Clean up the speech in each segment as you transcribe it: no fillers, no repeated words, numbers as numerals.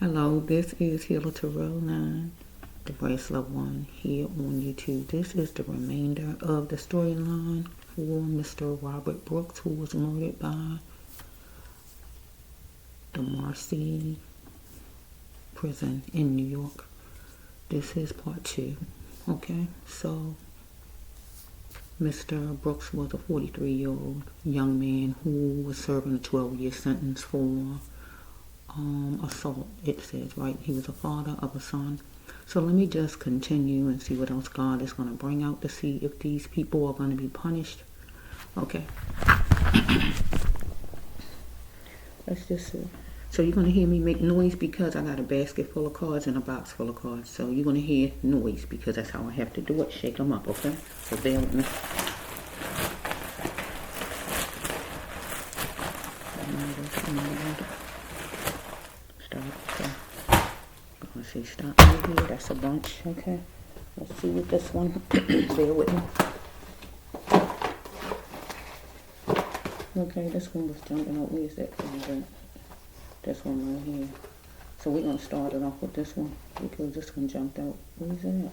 Hello, this is Healer Terrell 9, the Bracelet 1 here on YouTube. This is the remainder of the storyline for Mr. Robert Brooks, who was murdered by the Marcy prison in New York. This is part 2. Okay, so Mr. Brooks was a 43-year-old young man who was serving a 12-year sentence for assault, it says, right? He was a father of a son. So let me just continue and see what else God is going to bring out to see if these people are going to be punished. Okay. Let's just see. So you're going to hear me make noise because I got a basket full of cards and a box full of cards. So you're going to hear noise because that's how I have to do it. Shake them up, okay? So bear with me. See, stop right here. That's a bunch. Okay. Let's see what this one. Bear with me. Okay, this one was jumping out. Where's that card? This one right here. So we're gonna start it off with this one because this one jumped out. Where's that?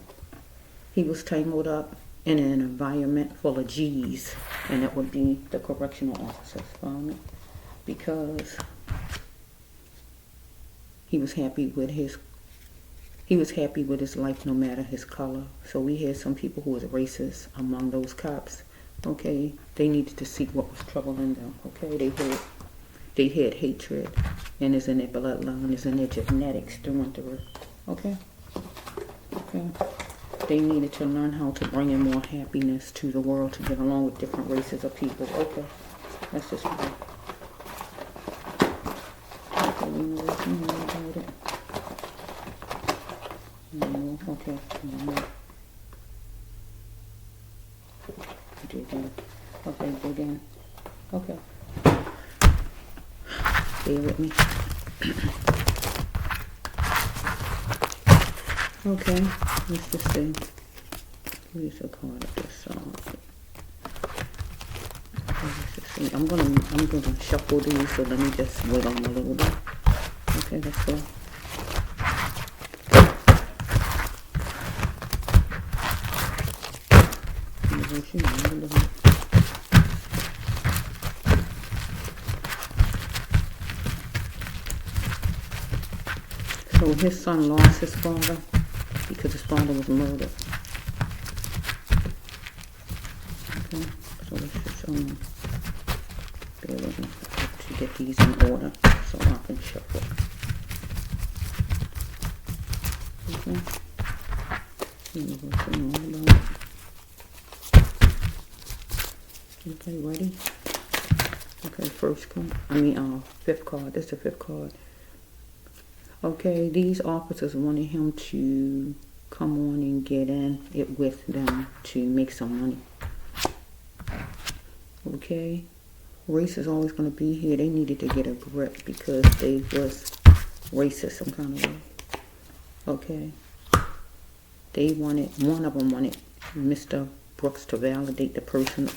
He was tangled up in an environment full of G's, and that would be the correctional officers. Because he was happy with his life no matter his color. So we had some people who was racist among those cops. Okay, they needed to see what was troubling them. Okay, they had hatred, and it's in their bloodline, it's in their genetics through and through. Okay, they needed to learn how to bring in more happiness to the world to get along with different races of people. Okay, let's just go. Okay, we know about it. No, okay, no. Do again. Okay, do again. Okay. Bear with me. Okay, let's just see. Here's a card at this side. Okay, let's just see. I'm gonna shuffle these, so let me just wait on a little bit. Okay, let's go. So his son lost his father because his father was murdered. Okay, so let's just bear with me to get these in order so I can shuffle. Okay. Okay, ready? Okay, fifth card. This is the fifth card. Okay, these officers wanted him to come on and get in it with them to make some money. Okay, race is always going to be here. They needed to get a grip because they was racist some kind of way. Okay, one of them wanted Mr. Brooks to validate the person.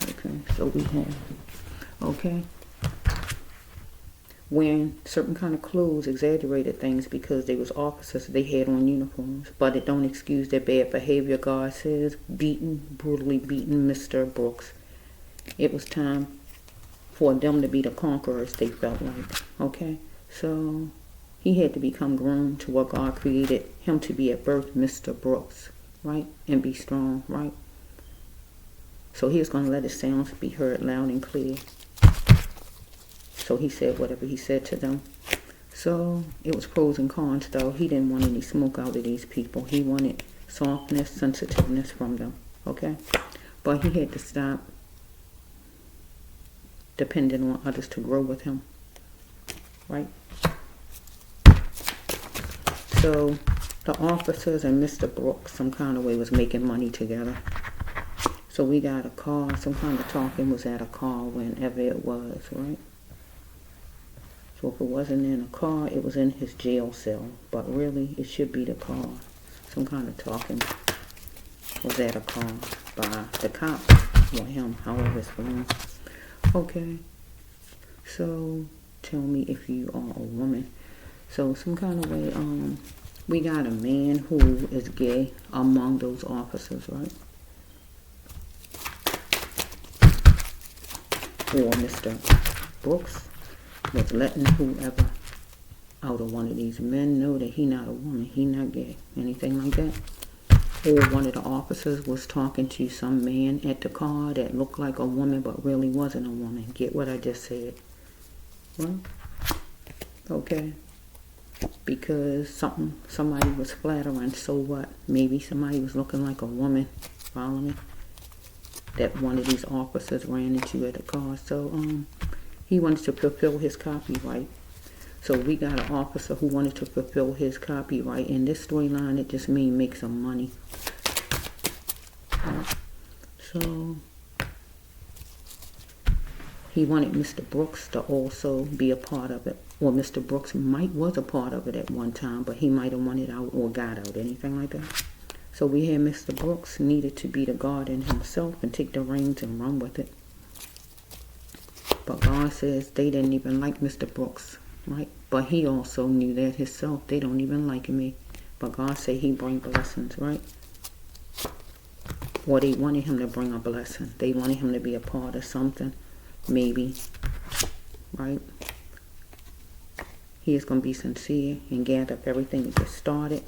Okay, so we have, wearing certain kind of clothes exaggerated things because they was officers, they had on uniforms, but it don't excuse their bad behavior. God says, brutally beaten Mr. Brooks. It was time for them to be the conquerors, they felt like. Okay, so he had to become groomed to what God created him to be at birth, Mr. Brooks, right? And be strong, right? So he was going to let his sounds be heard loud and clear. So he said whatever he said to them. So it was pros and cons, though. He didn't want any smoke out of these people. He wanted softness, sensitiveness from them, okay? But he had to stop depending on others to grow with him, right? So the officers and Mr. Brooks some kind of way was making money together. So we got a car, some kind of talking was at a car whenever it was, right? So if it wasn't in a car, it was in his jail cell. But really, it should be the car. Some kind of talking was at a car by the cop or him, however it's going. Okay. So tell me if you are a woman. So some kind of way, we got a man who is gay among those officers, right? Or Mr. Brooks was letting whoever out of one of these men know that he not a woman, he not gay, anything like that. Or one of the officers was talking to some man at the car that looked like a woman but really wasn't a woman. Get what I just said? Well, okay. Because somebody was flattering, so what? Maybe somebody was looking like a woman, follow me? That one of these officers ran into at the car. So he wanted to fulfill his copyright. So we got an officer who wanted to fulfill his copyright. In this storyline, it just means make some money. So he wanted Mr. Brooks to also be a part of it. Or Mr. Brooks was a part of it at one time, but he might have wanted out or got out, anything like that. So we had Mr. Brooks needed to be the guardian himself and take the reins and run with it. But God says they didn't even like Mr. Brooks, right? But he also knew that himself. They don't even like me. But God said he bring blessings, right? Or they wanted him to bring a blessing. They wanted him to be a part of something, maybe, right? He is going to be sincere and gather up everything to get started.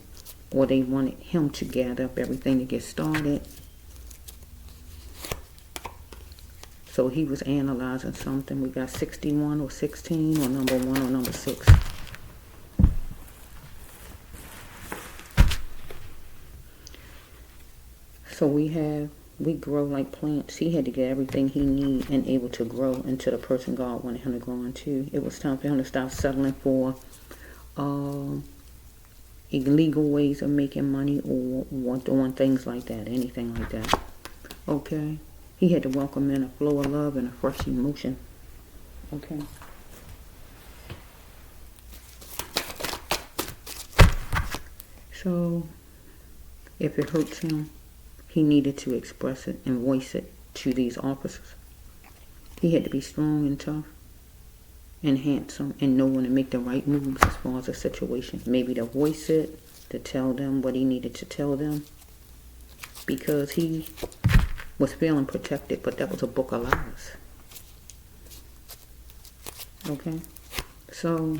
Or they wanted him to gather up everything to get started. So he was analyzing something. We got 61 or 16 or number 1 or number 6. So we grow like plants. He had to get everything he need and able to grow into the person God wanted him to grow into. It was time for him to stop settling for illegal ways of making money or doing things like that, anything like that. Okay. He had to welcome in a flow of love and a fresh emotion. Okay. So, if it hurts him, he needed to express it and voice it to these officers. He had to be strong and tough and handsome and know when to make the right moves as far as a situation. Maybe to voice it, to tell them what he needed to tell them. Because he was feeling protected, but that was a book of lies. Okay? So,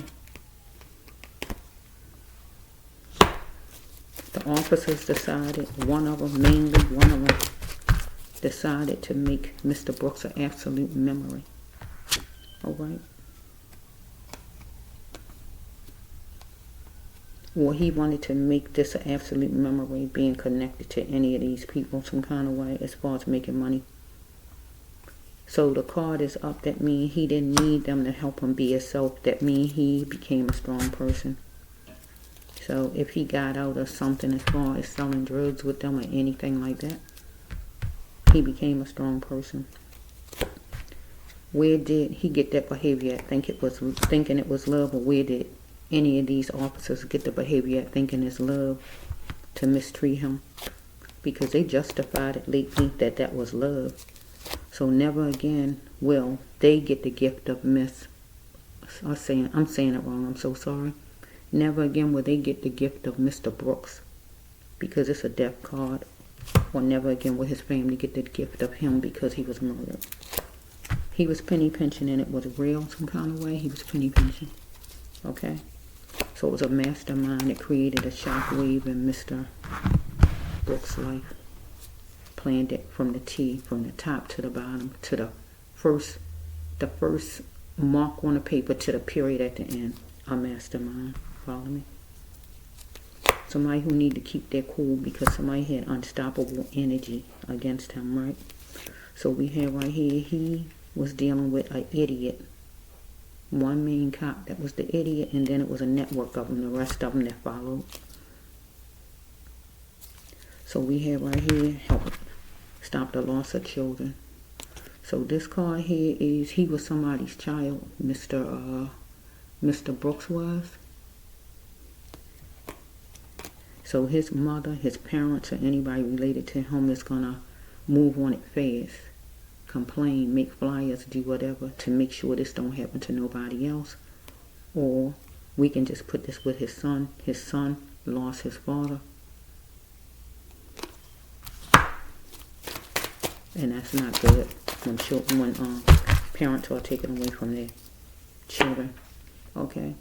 the officers decided, one of them decided to make Mr. Brooks an absolute memory. Alright? Or he wanted to make this an absolute memory, being connected to any of these people some kind of way as far as making money. So the card is up. That means he didn't need them to help him be himself. That means he became a strong person. So if he got out of something as far as selling drugs with them or anything like that, he became a strong person. Where did he get that behavior at? Thinking it was love, or where did any of these officers get the behavior at thinking it's love to mistreat him? Because they justified it lately that was love. So never again will they get the gift of I'm saying it wrong, I'm so sorry. Never again will they get the gift of Mr. Brooks, because it's a death card. Or never again will his family get the gift of him because he was murdered. He was penny pinching, and it was real some kind of way. He was penny pinching. Okay? So it was a mastermind that created a shockwave in Mr. Brooks' life. Planned it from the T, from the top to the bottom, to the first mark on the paper to the period at the end. A mastermind. Follow me? Somebody who need to keep their cool because somebody had unstoppable energy against him, right? So we have right here, he was dealing with an idiot. One main cop that was the idiot, and then it was a network of them, the rest of them that followed. So we have right here, help stop the loss of children. So this card here is, he was somebody's child, Mr. Brooks was. So his mother, his parents, or anybody related to him is going to move on it fast. Complain, make flyers, do whatever to make sure this don't happen to nobody else. Or we can just put this with his son. His son lost his father. And that's not good when parents are taken away from their children. Okay.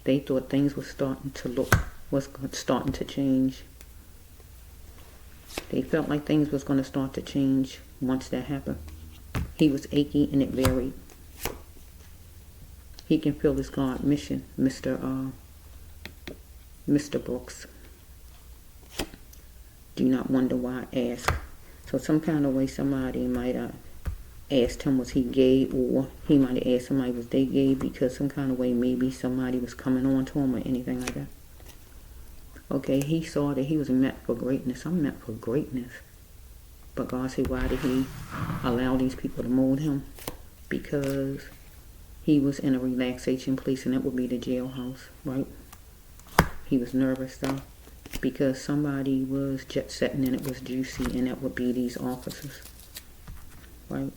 They thought things was starting to change. They felt like things was going to start to change once that happened. He was achy and it varied. He can feel his God mission, Mr. Brooks. Do not wonder why I ask. So some kind of way somebody might have asked him was he gay, or he might have asked somebody was they gay, because some kind of way maybe somebody was coming on to him or anything like that. Okay, he saw that he was meant for greatness. I'm meant for greatness. But God said, why did he allow these people to mold him? Because he was in a relaxation place, and that would be the jailhouse, right? He was nervous though, because somebody was jet setting and it was juicy, and that would be these officers, right?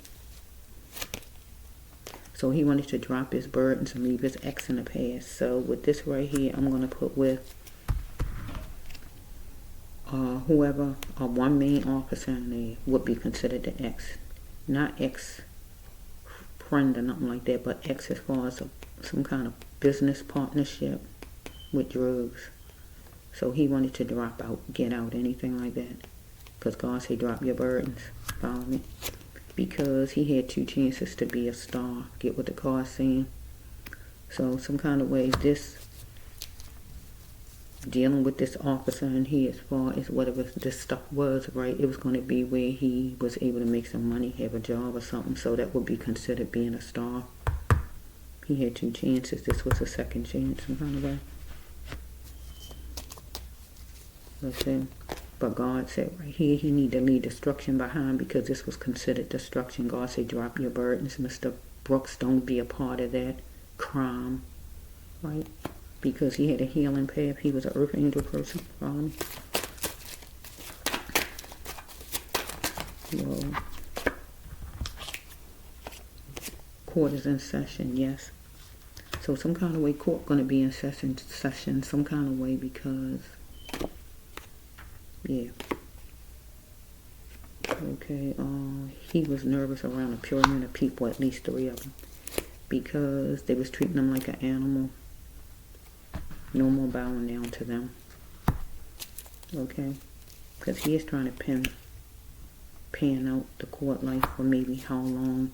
So he wanted to drop his burdens and leave his ex in the past. So with this right here, I'm going to put with whoever, one main officer in there would be considered the ex. Not ex-friend or nothing like that, but ex as far as some kind of business partnership with drugs. So he wanted to drop out, get out, anything like that. Because God said, drop your burdens. Follow me? Because he had 2 chances to be a star. Get what the card's saying? So some kind of way, this dealing with this officer in here, as far as whatever this stuff was, right, it was going to be where he was able to make some money, have a job or something. So that would be considered being a star. He had 2 chances. This was a second chance, some kind of way. Let's see. But God said right here, he need to leave destruction behind, because this was considered destruction. God said, drop your burdens, Mr. Brooks. Don't be a part of that crime, right? Because he had a healing path. He was an earth angel person. Follow me? Whoa. Court is in session, yes. So some kind of way court going to be in session some kind of way, because yeah. Okay, he was nervous around a pyramid of people, at least 3 of them, because they was treating him like an animal. No more bowing down to them. Okay, because he is trying to pan out the court life for maybe how long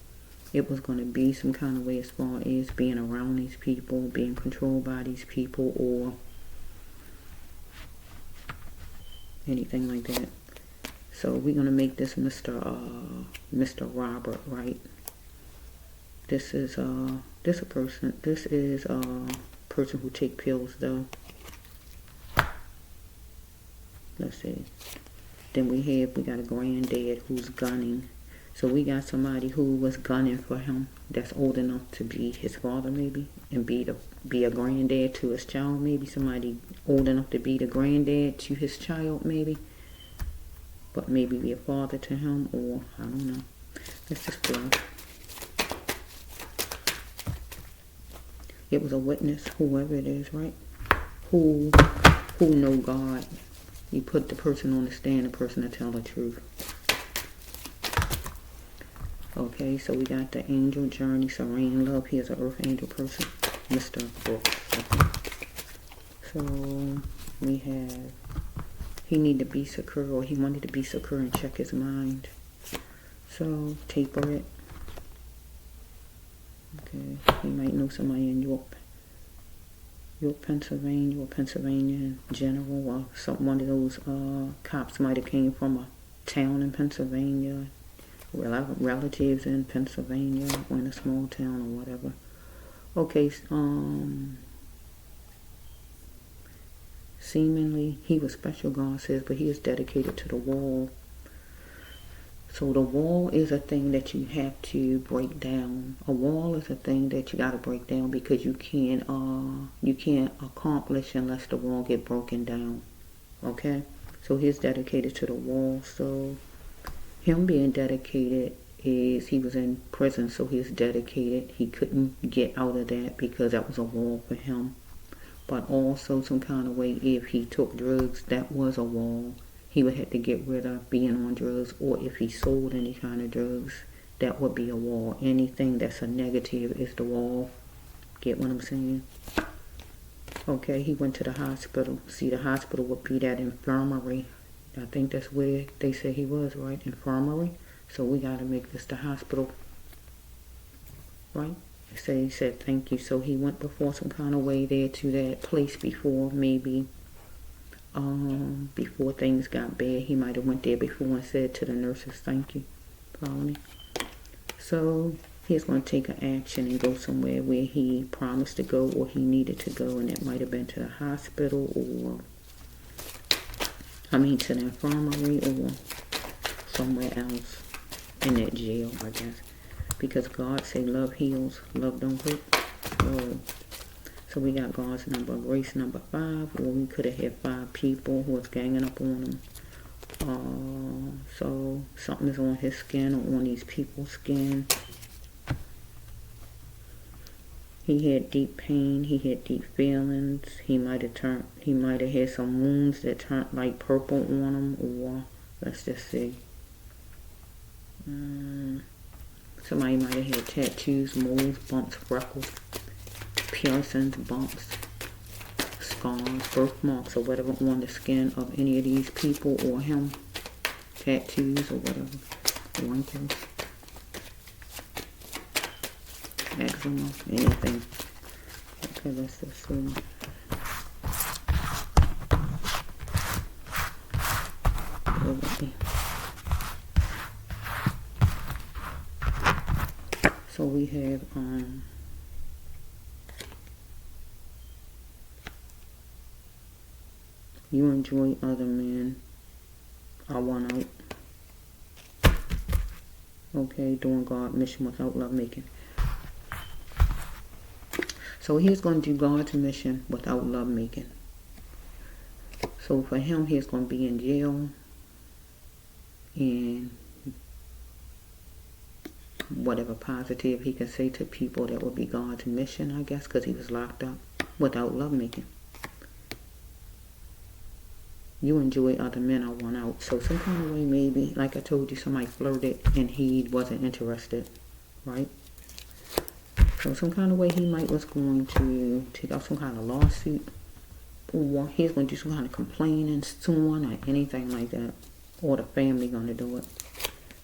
it was going to be, some kind of way as far as being around these people, being controlled by these people, or anything like that. So we're going to make this Mr. Robert, right? This is a person who take pills though. Let's see. Then we got a granddad who's gunning. So we got somebody who was gunning for him, that's old enough to be his father maybe, and be a granddad to his child maybe. Somebody old enough to be the granddad to his child maybe, but maybe be a father to him, or I don't know. Let's just go. It was a witness, whoever it is, right? Who know God. You put the person on the stand, the person to tell the truth. Okay, so we got the angel journey, serene love. He is an earth angel person, Mr. Brooks. Okay. So we have, he need to be secure, or he wanted to be secure and check his mind. So taper it. Okay, he might know somebody in York, Pennsylvania, or Pennsylvania in general, or one of those cops might have came from a town in Pennsylvania, relatives in Pennsylvania, or in a small town or whatever. Okay, seemingly he was special, God says, but he is dedicated to the wall. So the wall is a thing that you have to break down. A wall is a thing that you got to break down, because you can't accomplish unless the wall get broken down. Okay, so he's dedicated to the wall. So him being dedicated is he was in prison, so he was dedicated. He couldn't get out of that because that was a wall for him. But also some kind of way, if he took drugs, that was a wall. He would have to get rid of being on drugs, or if he sold any kind of drugs, that would be a wall. Anything that's a negative is the wall. Get what I'm saying? Okay, he went to the hospital. See, the hospital would be that infirmary. I think that's where they said he was, right? Infirmary. So we got to make this the hospital, right? He said thank you. So he went before some kind of way there to that place before, maybe before things got bad. He might have went there before and said to the nurses thank you. Follow me? So he's going to take an action and go somewhere where he promised to go or he needed to go, and that might have been to the hospital or to the infirmary or somewhere else in that jail, I guess. Because God say love heals, love don't hurt. So we got God's number, grace number 5, or we could have had 5 people who was ganging up on him. So something is on his skin or on these people's skin. He had deep pain, he had deep feelings, he might have had some wounds that turned like purple on him, or let's just see. Somebody might have had tattoos, moles, bumps, freckles, piercings, bumps, scars, birthmarks, or whatever on the skin of any of these people or him. Tattoos or whatever, wrinkles, eczema, anything. Okay, let's just see. So we have you enjoy other men. I want out. Okay, doing God mission without love making. So he's going to do God's mission without love making. So for him, he's going to be in jail and whatever positive he can say to people, that would be God's mission, I guess, because he was locked up without love making. You enjoy other men, I want out. So some kind of way, maybe, like I told you, somebody flirted and he wasn't interested, right? So some kind of way he might was going to take out some kind of lawsuit, or he's going to do some kind of complaining, suing, or anything like that, or the family going to do it.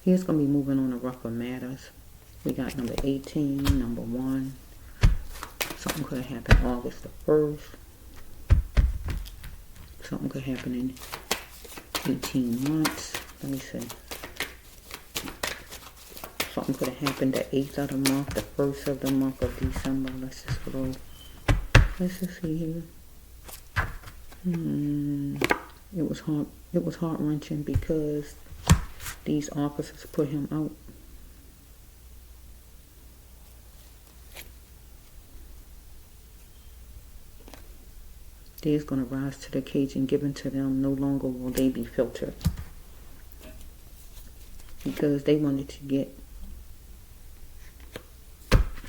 He's going to be moving on to rougher matters. We got number 18, number 1. Something could have happened August the 1st. Something could happen in 18 months. Let me see. Something could have happened the 8th of the month, the 1st of the month of December. Let's just go. Let's just see here. It was heart-wrenching because these officers put him out. They is going to rise to the occasion given to them. No longer will they be filtered. Because they wanted to get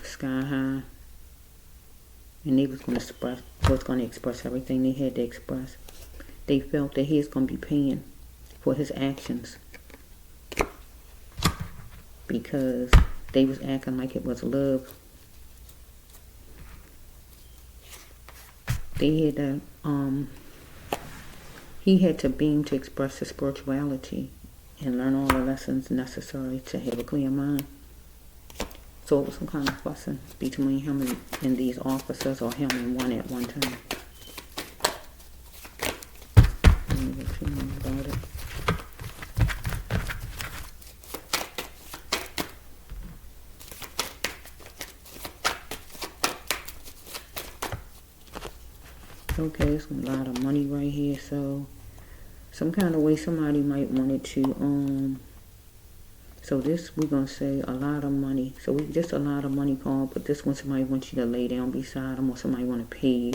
sky high. And they was going to express everything they had to express. They felt that he is going to be paying for his actions. Because they was acting like it was love. They had to, he had to beam to express his spirituality and learn all the lessons necessary to have a clear mind. So it was some kind of fussing between him and these officers, or him and one at one time. Let me get you more about it. Okay, it's a lot of money right here, so some kind of way somebody might wanted to, so this, we're going to say a lot of money. So we just a lot of money card, but this one somebody wants you to lay down beside them, or somebody want to pay you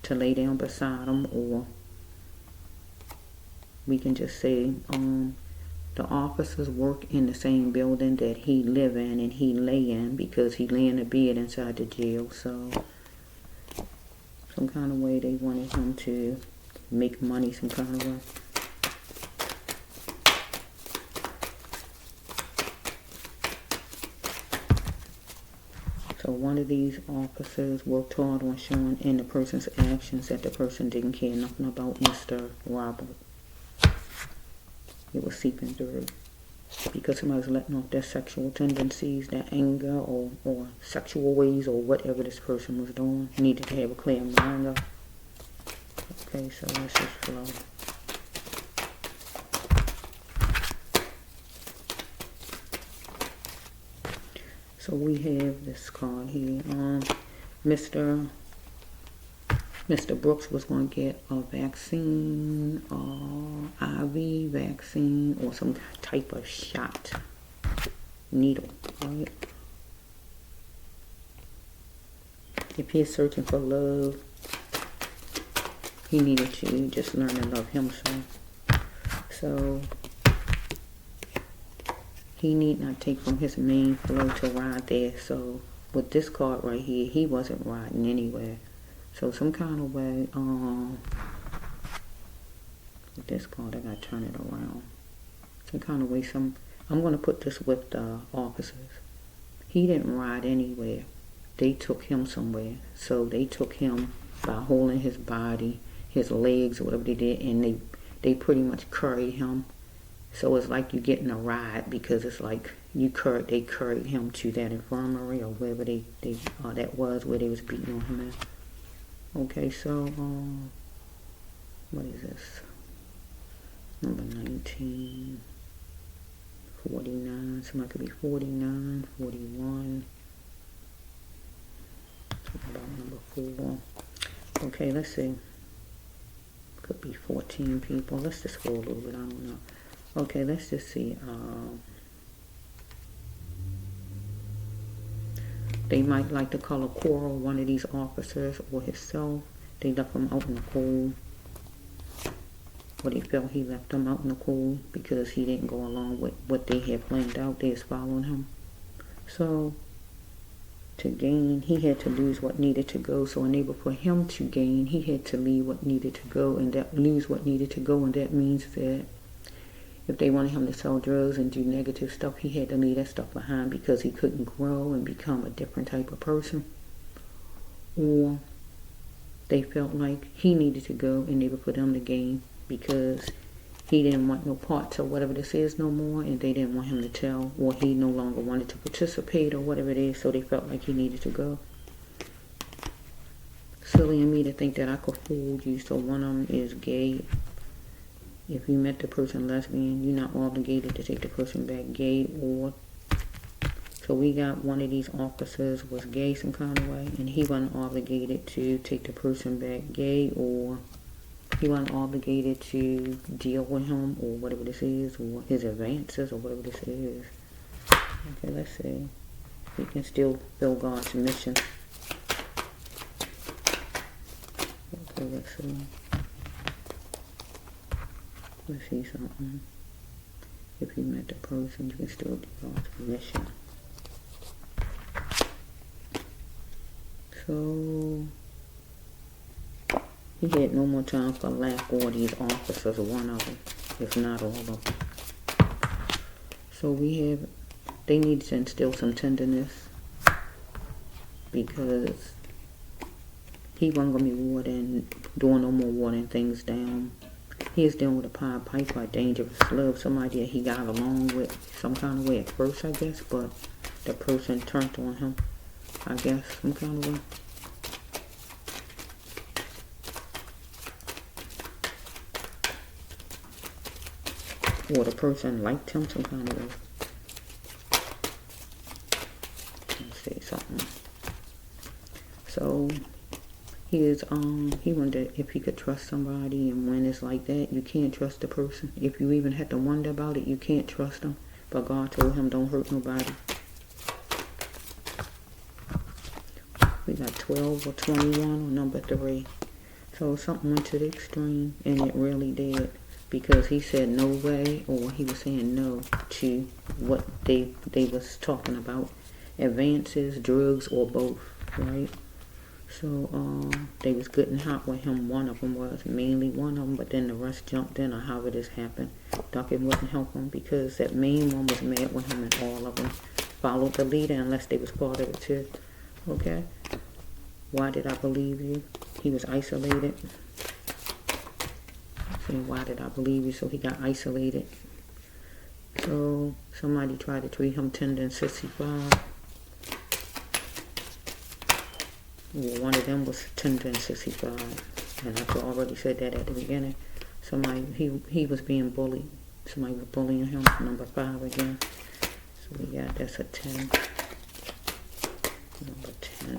to lay down beside them, or we can just say, The officers work in the same building that he live in and he lay in, because he lay in a bed inside the jail. So some kind of way they wanted him to make money some kind of way. So one of these officers worked hard on showing in the person's actions that the person didn't care nothing about Mr. Robert. It was seeping through, because somebody was letting off their sexual tendencies, their anger, or sexual ways, or whatever this person was doing. Needed to have a clear mind up. Okay, so let's just flow. So we have this card here. Mr. Brooks was going to get a vaccine, IV vaccine, or some type of shot, needle, right? If he's searching for love, he needed to just learn to love himself. So he need not take from his main flow to ride there. So with this card right here, he wasn't riding anywhere. So some kind of way, with this card, I gotta turn it around. Some kind of way, I'm gonna put this with the officers. He didn't ride anywhere. They took him somewhere. So they took him by holding his body, his legs, or whatever they did, and they pretty much carried him. So it's like you getting a ride, because it's like they carried him to that infirmary or wherever that was where they was beating on him at. Okay, so what is this? Number 19, 49. Somebody could be 49, 41. Something about number 4. Okay, let's see. Could be 14 people. Let's just scroll a little bit. I don't know. Okay, let's just see. They might like to color quarrel one of these officers or himself. They left him out in the cold. Or they felt he left them out in the cold because he didn't go along with what they had planned out. They was following him. So to gain, he had to lose what needed to go. So in order for him to gain, he had to leave what needed to go, and lose what needed to go. And that means that if they wanted him to sell drugs and do negative stuff, he had to leave that stuff behind, because he couldn't grow and become a different type of person. Or they felt like he needed to go and they were for them to gain, because he didn't want no parts of whatever this is no more, and they didn't want him to tell, or he no longer wanted to participate or whatever it is, so they felt like he needed to go. Silly of me to think that I could fool you. So one of them is gay. If you met the person lesbian, you're not obligated to take the person back gay. Or so we got one of these officers was gay some kind of way, and he wasn't obligated to take the person back gay, or he wasn't obligated to deal with him or whatever this is, or his advances or whatever this is. Okay, let's see. He can still fill God's mission. Okay, let's see. Let's see something. If you met the person, you can still do God's mission. So he had no more time for lack, or these officers, or one of them, if not all of them. So they need to instill some tenderness, because he wasn't going to be doing no more watering things down. He is dealing with a Pied Piper, a dangerous love, somebody that he got along with some kind of way at first, I guess, but the person turned on him, I guess, some kind of way. Or the person liked him some kind of way. Let's see something. So he wondered if he could trust somebody, and when it's like that, you can't trust the person. If you even had to wonder about it, you can't trust them. But God told him, don't hurt nobody. We got 12 or 21 or number 3. So something went to the extreme, and it really did. because he said no way, or he was saying no to what they was talking about, advances, drugs, or both, right? So they was good and hot with him. One of them was, mainly one of them, but then the rest jumped in, or however this happened. Duncan wouldn't help him because that main one was mad with him, and all of them followed the leader unless they was part of it too. Okay? Why did I believe you? He was isolated. Saying, why did I believe you? So he got isolated. So somebody tried to treat him tender and 65. Well, one of them was tender and 65. And I already said that at the beginning. Somebody, he was being bullied. Somebody was bullying him. Number 5 again. So we got, that's a 10. Number 10.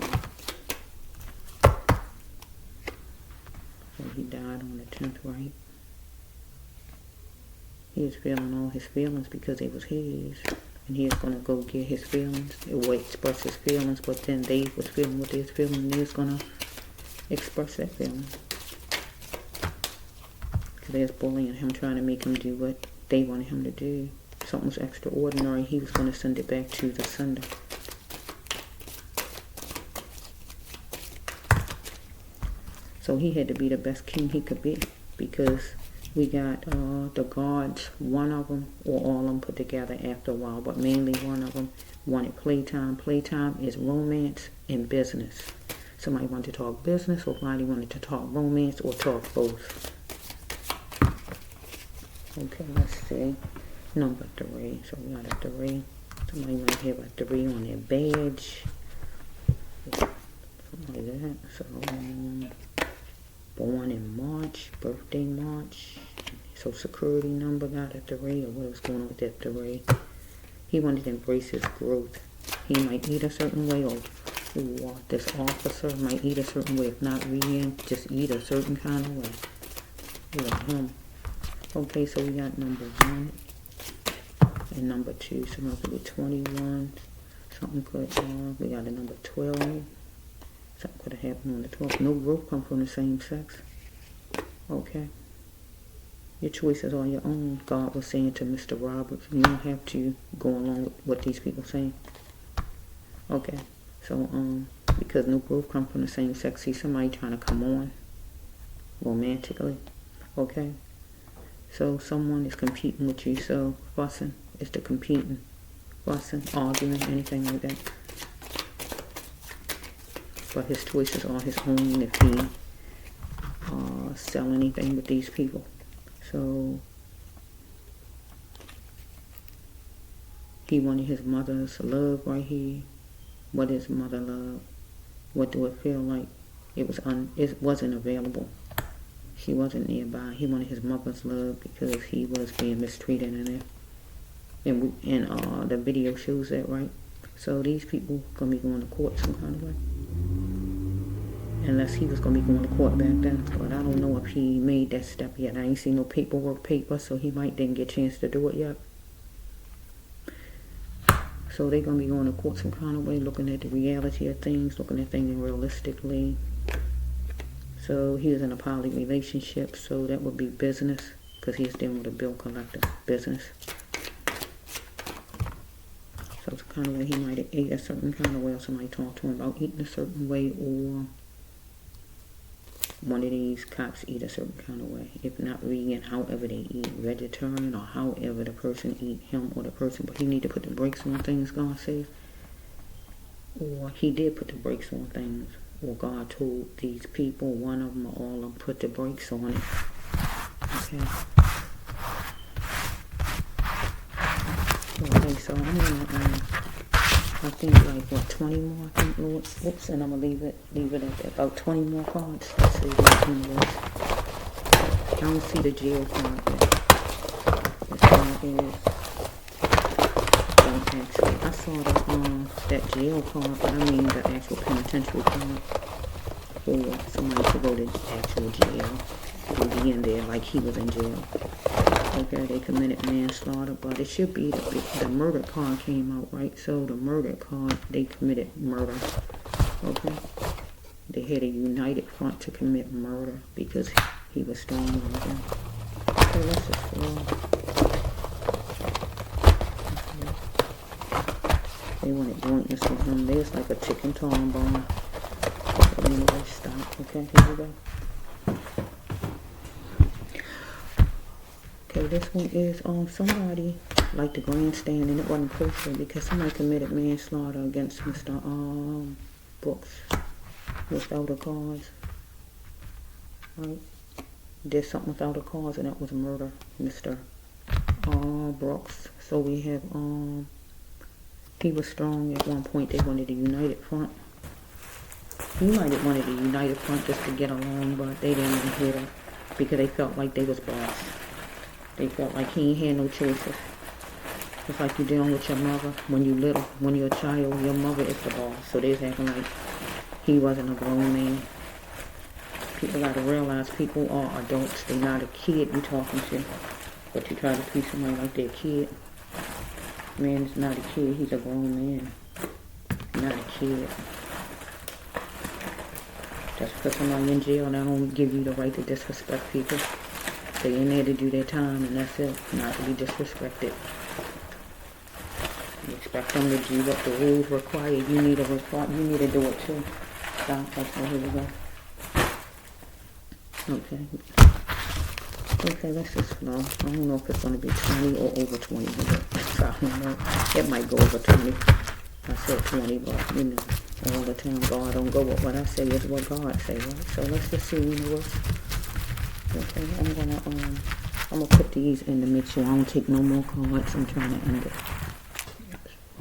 So he died on the 10th, right? He was feeling all his feelings because it was his. And he was going to go get his feelings, or express his feelings, but then they was feeling what they was feeling, and they was going to express that feeling. Because they was bullying him, trying to make him do what they wanted him to do. Something was extraordinary. He was going to send it back to the sender. So he had to be the best king he could be, because we got the guards, one of them, or all of them put together after a while, but mainly one of them wanted playtime. Playtime is romance and business. Somebody wanted to talk business, or somebody wanted to talk romance, or talk both. Okay, let's see. Number 3. So we got a 3. Somebody might have a 3 on their badge. Something like that. So, born in March, birthday March, social security number got a 3, or what was going on with that 3. He wanted to embrace his growth. He might eat a certain way, or this officer might eat a certain way. If not reading, just eat a certain kind of way. With him. Okay, so we got number 1 and number 2. So it could be 21. Something could, we got a number 12. Something could have happened on the 12th. No growth come from the same sex. Okay. Your choices are your own. God was saying to Mr. Roberts, you don't have to go along with what these people saying. Okay. So, because no growth come from the same sex, see somebody trying to come on romantically. Okay. So someone is competing with you. So fussing is the competing. Fussing, arguing, anything like that. But his choices are his own if he sell anything with these people. So he wanted his mother's love right here. What is mother love? What do it feel like? It wasn't available. She wasn't nearby. He wanted his mother's love because he was being mistreated in there. And the video shows that, right? So these people gonna be going to court some kind of way. Unless he was going to be going to court back then. But I don't know if he made that step yet. I ain't seen no paper, so he might didn't get a chance to do it yet. So they're going to be going to court some kind of way, looking at the reality of things, looking at things realistically. So he was in a poly relationship, so that would be business, because he's dealing with a bill collector. Business. So it's kind of way he might have ate a certain kind of way, or somebody talked to him about eating a certain way, or one of these cops eat a certain kind of way. If not vegan, however they eat, vegetarian, or however the person eat, him or the person. But he need to put the brakes on things, God says. Or he did put the brakes on things. Or God told these people, one of them or all of them, put the brakes on it. Okay. Okay, so I'm gonna I think like what, 20 more, I think, Lord. Whoops, and I'm gonna leave it at that. About 20 more cards. Let's see what was. I don't see the jail card there. This card is, don't actually, I saw that jail card, but I mean the actual penitentiary card for somebody to go to actual jail. To be in there like he was in jail. Okay, they committed manslaughter, but it should be the murder card came out, right? So the murder card, they committed murder. Okay, they had a united front to commit murder because he was strong with them. Okay, let's just they wanted jointness with him. There's like a chicken tom bone. But anyway, stop. Okay, here we go. Okay, this one is somebody like the grandstand, and it wasn't kosher because somebody committed manslaughter against Mr. Brooks without a cause. Right? Did something without a cause, and that was murder, Mr. Brooks. So we have he was strong at one point. They wanted a united front. He might have wanted a united front just to get along, but they didn't even hear that because they felt like they was boss. They felt like he ain't had no choices. It's like you're dealing with your mother when you little, when you're a child, your mother is the boss. So they're acting like he wasn't a grown man. People got to realize people are adults. They're not a kid you're talking to. But you try to treat somebody like they're a kid. Man is not a kid, he's a grown man. Not a kid. Just because somebody in jail, that don't give you the right to disrespect people. They in there to do their time, and that's it. Not to be disrespected. You expect them to do what the rules require. You need to do it too. Stop. Okay, here we go. Okay, let's just flow. I don't know if it's going to be 20 or over 20 minutes. I don't know. It might go over 20. I said 20, but you know, all the time God don't go with what I say is what God say, right? So let's just see when it works. Okay, I'm gonna put these in to make sure I don't take no more cards. I'm trying to end it.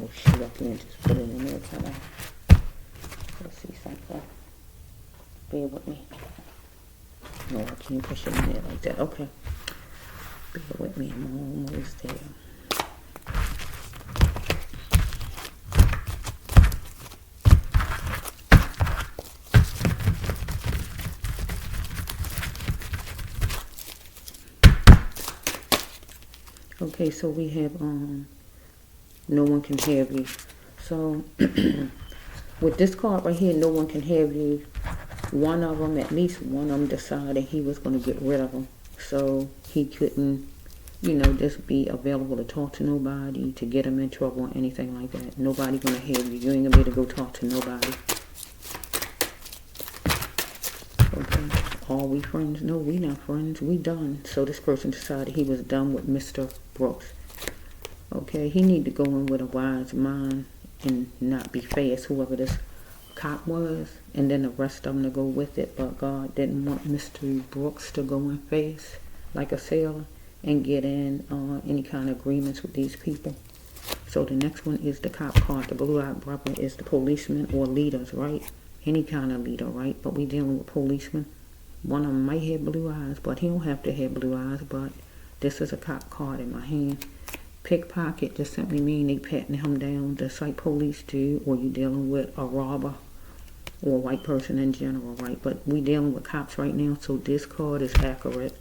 Oh shit, I can't just put it in there, can I? Let's see something. Bear with me. No, I can't push it in there like that. Okay. Bear with me, I'm almost there. Okay, so we have no one can have you. So with this card right here, no one can have you. One of them, at least one of them, decided he was going to get rid of them. So he couldn't, you know, just be available to talk to nobody, to get him in trouble or anything like that. Nobody going to have you. You ain't going to be able to go talk to nobody. Okay. Are we friends? No, we not friends. We done. So this person decided he was done with Mr. Brooks. Okay. He need to go in with a wise mind and not be fast, whoever this cop was, and then the rest of them to go with it. But God didn't want Mr. Brooks to go in fast like a sailor and get in any kind of agreements with these people. So the next one is the cop card. The blue-eyed brother is the policeman or leaders, right? Any kind of leader, right? But we dealing with policemen. One of them might have blue eyes, but he don't have to have blue eyes. But this is a cop card in my hand. Pickpocket just simply mean they patting him down just like police do, or you dealing with a robber or a white person in general, right? But we dealing with cops right now, so this card is accurate.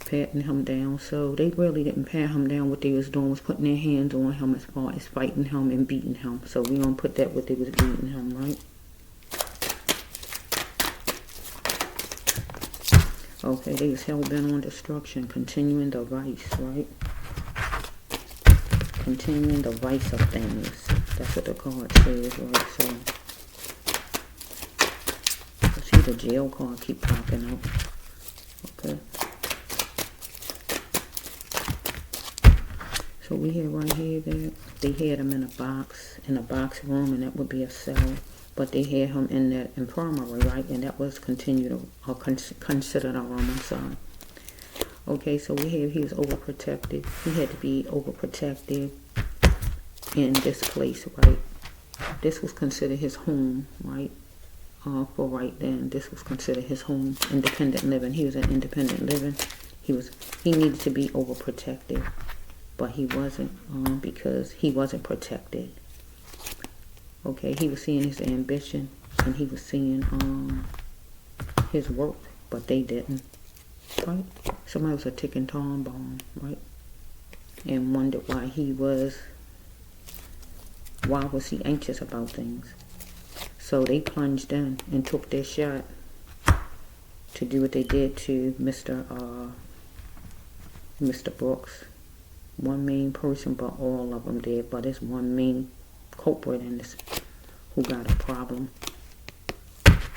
Patting him down. So they really didn't pat him down. What they was doing was putting their hands on him as far as fighting him and beating him. So we don't put that what they was beating him, right? Okay, they was hell-bent on destruction, continuing the vice, right? Continuing the vice of things. That's what the card says, right? So, let's see, the jail card keep popping up. Okay. So we have right here that they had him in a box room, and that would be a cell. But they had him in that infirmary, right? And that was considered a room, I'm sorry. Okay, so we have, he was overprotected. He had to be overprotected in this place, right? This was considered his home, right? For right then, this was considered his home. Independent living. He was in independent living. He needed to be overprotected, but he wasn't, because he wasn't protected. Okay, he was seeing his ambition, and he was seeing his work, but they didn't, right? Somebody was a ticking time bomb, right? And wondered why was he anxious about things? So they plunged in and took their shot to do what they did to Mr. Mr. Brooks. One main person, but all of them did. But it's one main culprit in this who got a problem.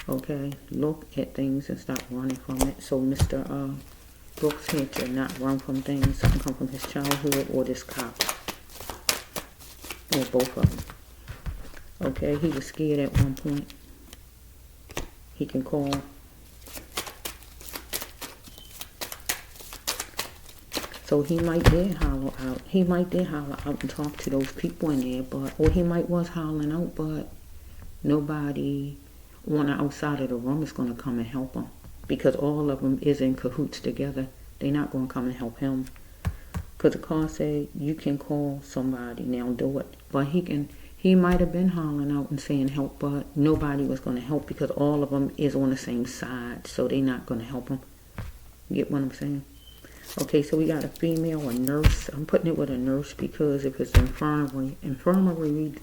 Okay, look at things and stop running from it. So Mr. Brooks had to not run from things. Something come from his childhood or this cop. Or both of them. Okay, he was scared at one point. He can call. So he might did holler out. He might did holler out and talk to those people in there, but or he might was hollering out, but nobody on the outside of the room is going to come and help him because all of them is in cahoots together. They're not going to come and help him because the car said you can call somebody now, do it. But he might have been hollering out and saying help, but nobody was going to help because all of them is on the same side, so they're not going to help him. You get what I'm saying? Okay, so we got a female, a nurse. I'm putting it with a nurse because if it's infirmary,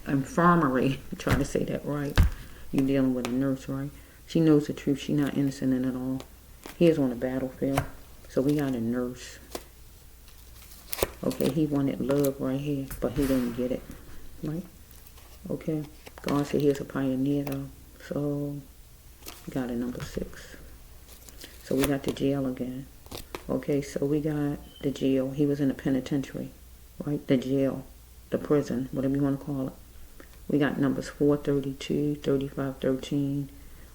I'm trying to say that right. You're dealing with a nurse, right? She knows the truth. She's not innocent in it all. He is on the battlefield. So we got a nurse. Okay, he wanted love right here, but he didn't get it. Right? Okay. God said he's a pioneer, though. So we got a number 6. So we got the jail again. Okay, so we got the jail. He was in the penitentiary. Right? The jail. The prison. Whatever you want to call it. We got numbers 432, 3513.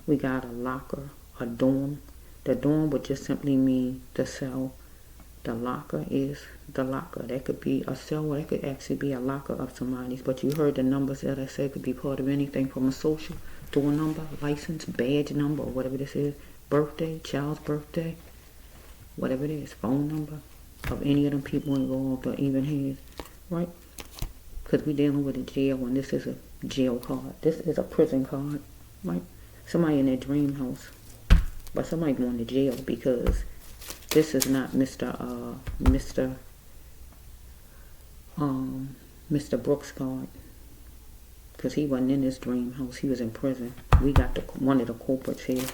We got a locker, a dorm. The dorm would just simply mean the cell. The locker is the locker. That could be a cell or that could actually be a locker of somebody's. But you heard the numbers that I said could be part of anything from a social, door number, license, badge number, or whatever this is. Birthday, child's birthday, whatever it is. Phone number of any of them people involved or even his. Right? Because we're dealing with a jail and this is a jail card. This is a prison card, right? Somebody in their dream house. But somebody going to jail because this is not Mr. Brooks card. Because he wasn't in his dream house. He was in prison. We got one of the culprits here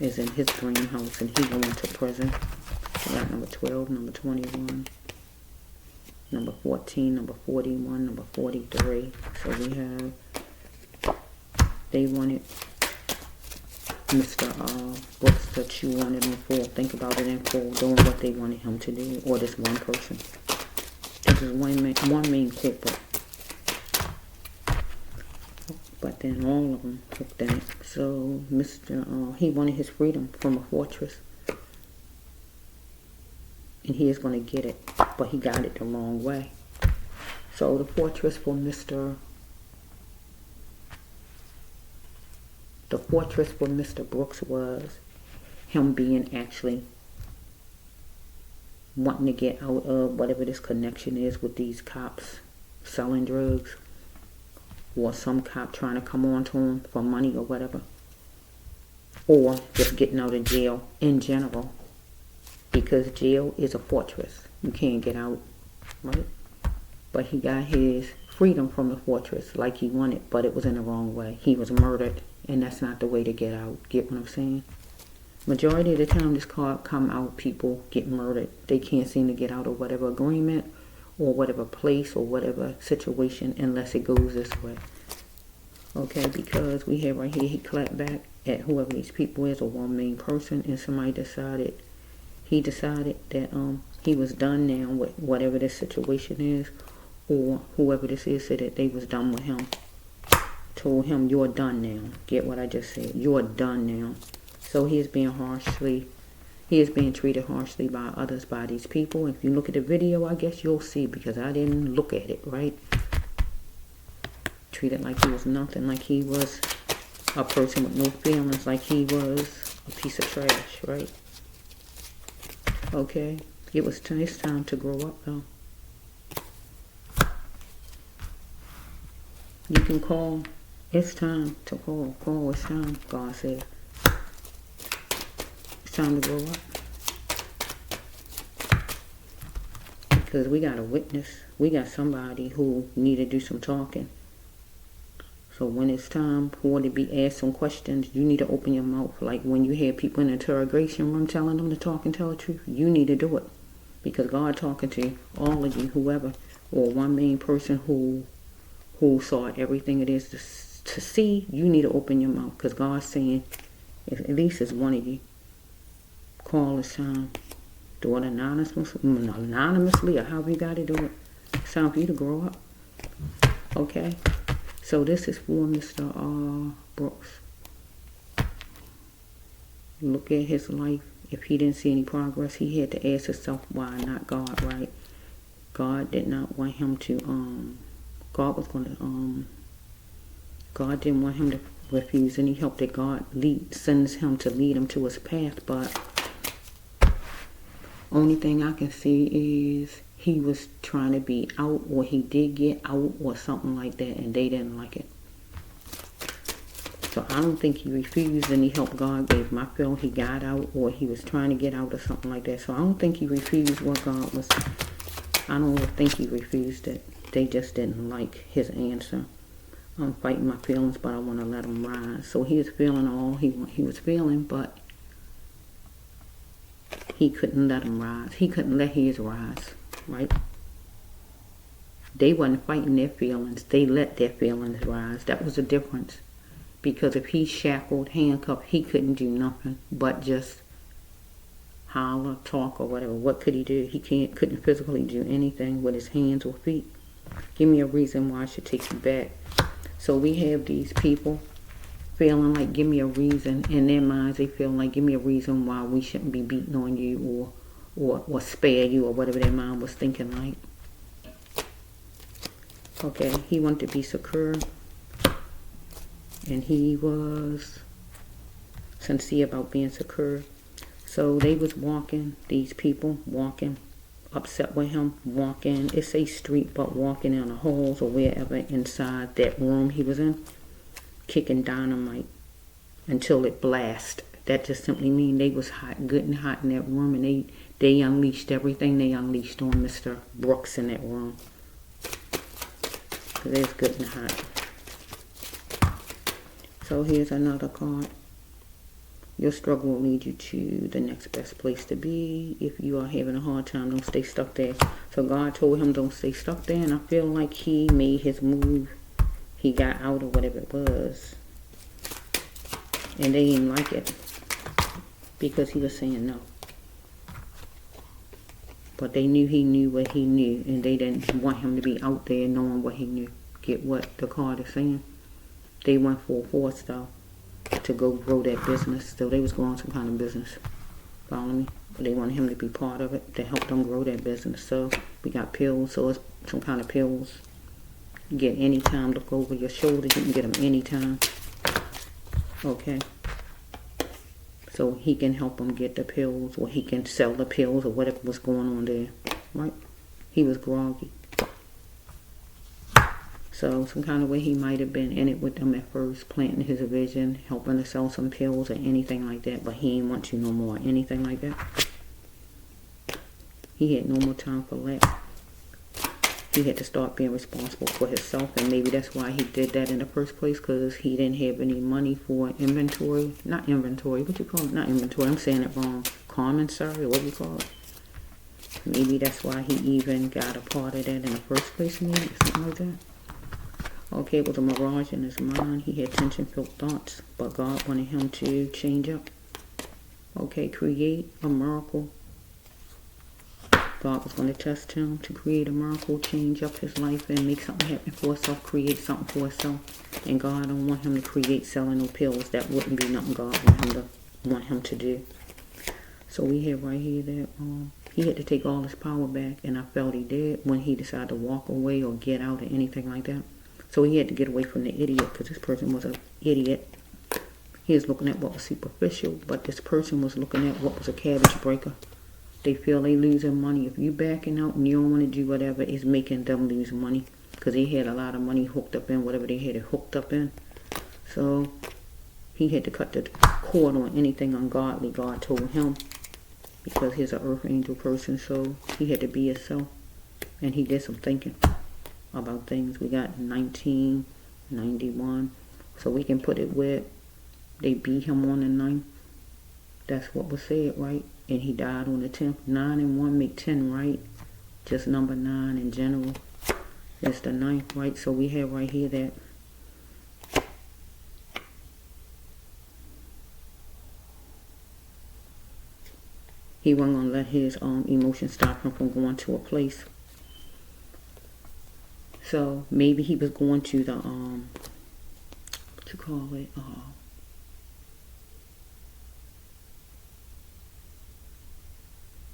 is in his dream house and he going to prison. We got number 12, number 21. Number 14, number 41, number 43. So we have, they wanted Mr. Brooks to chew on it in full. Think about it in full, doing what they wanted him to do, or this one person. This is one main culprit. But then all of them took that. So he wanted his freedom from a fortress. And he is going to get it, but he got it the wrong way. So the fortress for Mr. Brooks was him being actually wanting to get out of whatever this connection is with these cops selling drugs, or some cop trying to come on to him for money or whatever, or just getting out of jail in general. Because jail is a fortress. You can't get out, right? But he got his freedom from the fortress like he wanted, but it was in the wrong way. He was murdered, and that's not the way to get out. Get what I'm saying? Majority of the time this card come out, people get murdered. They can't seem to get out of whatever agreement or whatever place or whatever situation unless it goes this way. Okay, because we have right here, he clapped back at whoever these people is, or one main person, and somebody decided that he was done now with whatever this situation is, or whoever this is said that they was done with him. Told him, you're done now. Get what I just said? You're done now. So he is being treated harshly by others, by these people. If you look at the video, I guess you'll see, because I didn't look at it, right? Treated like he was nothing, like he was a person with no feelings, like he was a piece of trash, right? Okay, it's time to grow up, though. You can call. It's time to call. Call, it's time, God said. It's time to grow up. Because we got a witness. We got somebody who need to do some talking. So when it's time for to be asked some questions, you need to open your mouth. Like when you hear people in the interrogation room telling them to talk and tell the truth, you need to do it. Because God talking to all of you, whoever, or one main person who saw everything it is to see, you need to open your mouth. Because God's saying, at least it's one of you, call this time. Do it anonymously, or however you got to do it. It's time for you to grow up. Okay? So this is for Mr. Brooks. Look at his life. If he didn't see any progress, he had to ask himself, why not God, right? God did not want him to, God didn't want him to refuse any help that God sends him to lead him to his path, but only thing I can see is he was trying to be out, or he did get out, or something like that, and they didn't like it. So I don't think he refused any help God gave him. I feel he got out, or he was trying to get out, or something like that. So I don't think he refused what God was. I don't think he refused it. They just didn't like his answer. I'm fighting my feelings, but I want to let him rise. So he was feeling all he was feeling, but he couldn't let him rise. He couldn't let his rise, right? They wasn't fighting their feelings. They let their feelings rise. That was the difference. Because if he shackled, handcuffed, he couldn't do nothing but just holler, talk, or whatever. What could he do? He couldn't physically do anything with his hands or feet. Give me a reason why I should take you back. So we have these people feeling like, give me a reason. In their minds, they feel like, give me a reason why we shouldn't be beating on you, or spare you, or whatever their mind was thinking like. Okay, he wanted to be secure. And he was sincere about being secure. So they was walking, these people walking, upset with him, walking. It's a street, but walking in the halls or wherever inside that room he was in, kicking dynamite until it blast. That just simply means they was hot, good and hot in that room, and they unleashed everything they unleashed on Mr. Brooks in that room. Because they was good and hot. So here's another card. Your struggle will lead you to the next best place to be. If you are having a hard time, don't stay stuck there. So God told him don't stay stuck there, and I feel like he made his move. He got out or whatever it was. And they didn't like it because he was saying no. But they knew he knew what he knew, and they didn't want him to be out there knowing what he knew. Get what the card is saying? They went full force though to go grow that business. So they was growing some kind of business. Follow me? They wanted him to be part of it to help them grow that business. So we got pills. So it's some kind of pills. You get anytime. Look over your shoulder. You can get them anytime. Okay. So he can help them get the pills, or he can sell the pills, or whatever was going on there. Right? He was groggy. So some kind of way he might have been in it with them at first, planting his vision, helping to sell some pills or anything like that, but he ain't want to no more, anything like that. He had no more time for that. He had to start being responsible for himself, and maybe that's why he did that in the first place, because he didn't have any money for inventory. Not inventory, what you call it? Not inventory, I'm saying it wrong. Commissary, what do you call it? Maybe that's why he even got a part of that in the first place, maybe, something like that. Okay, it was a mirage in his mind. He had tension-filled thoughts, but God wanted him to change up. Okay, create a miracle. God was going to test him to create a miracle, change up his life, and make something happen for himself, create something for himself. And God don't want him to create selling no pills. That wouldn't be nothing God want him to do. So we have right here that he had to take all his power back, and I felt he did when he decided to walk away or get out or anything like that. So he had to get away from the idiot, because this person was an idiot. He was looking at what was superficial, but this person was looking at what was a cabbage breaker. They feel they losing money. If you backing out and you don't want to do whatever, it's making them lose money, because they had a lot of money hooked up in whatever they had it hooked up in. So he had to cut the cord on anything ungodly God told him, because he's an earth angel person, so he had to be himself, and he did some thinking about things. We got 1991, so we can put it where they beat him on the 9th, That's what was said, right? And he died on the 10th. 9 and 1 make 10, right? Just number 9 in general is the 9th, right? So we have right here that he wasn't going to let his emotions stop him from going to a place. So maybe he was going to the, what you call it,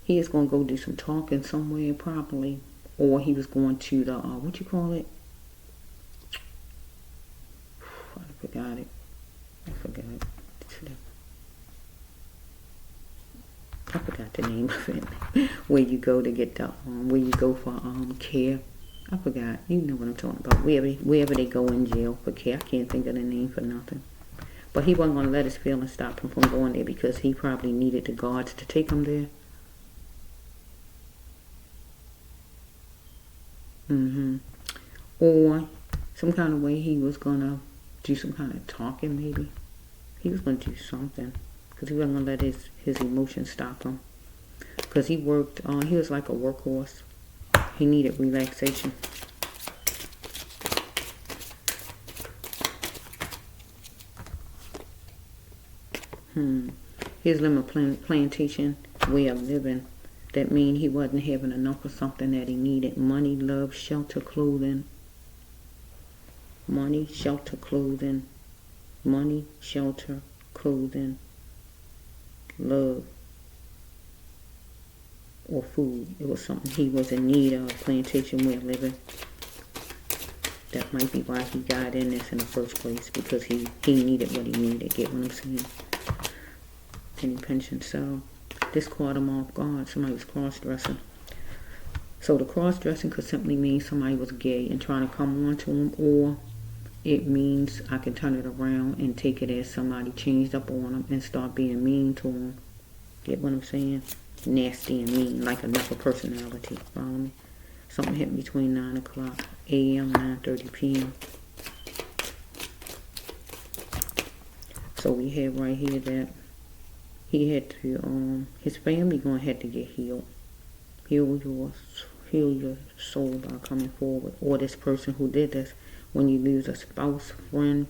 he is going to go do some talking somewhere probably. Or he was going to the, what you call it? I forgot it. I forgot the name of it. Where you go to get the, where you go for care. I forgot. You know what I'm talking about. Wherever they go in jail for care. I can't think of the name for nothing. But he wasn't going to let his feelings stop him from going there because he probably needed the guards to take him there. Or some kind of way he was going to do some kind of talking maybe. He was going to do something. Because he wasn't going to let his emotions stop him. Because he worked, he was like a workhorse. He needed relaxation. His limit plantation way of living. That means he wasn't having enough of something that he needed. Money, love, shelter, clothing. Money, shelter, clothing. Money, shelter, clothing. Love. Or food. It was something he was in need of. Plantation way of living. That might be why he got in this in the first place. Because he needed what he needed. Get what I'm saying? Any pension. So this caught him off guard. Somebody was cross-dressing. So the cross-dressing could simply mean somebody was gay and trying to come on to him, or it means I can turn it around and take it as somebody changed up on him and start being mean to him. Get what I'm saying? Nasty and mean, like another personality. Follow me? Something hit between 9 o'clock a.m. 9:30 p.m. So we have right here that he had to, his family gonna have to get healed. Heal your soul by coming forward. Or this person who did this, when you lose a spouse, friend,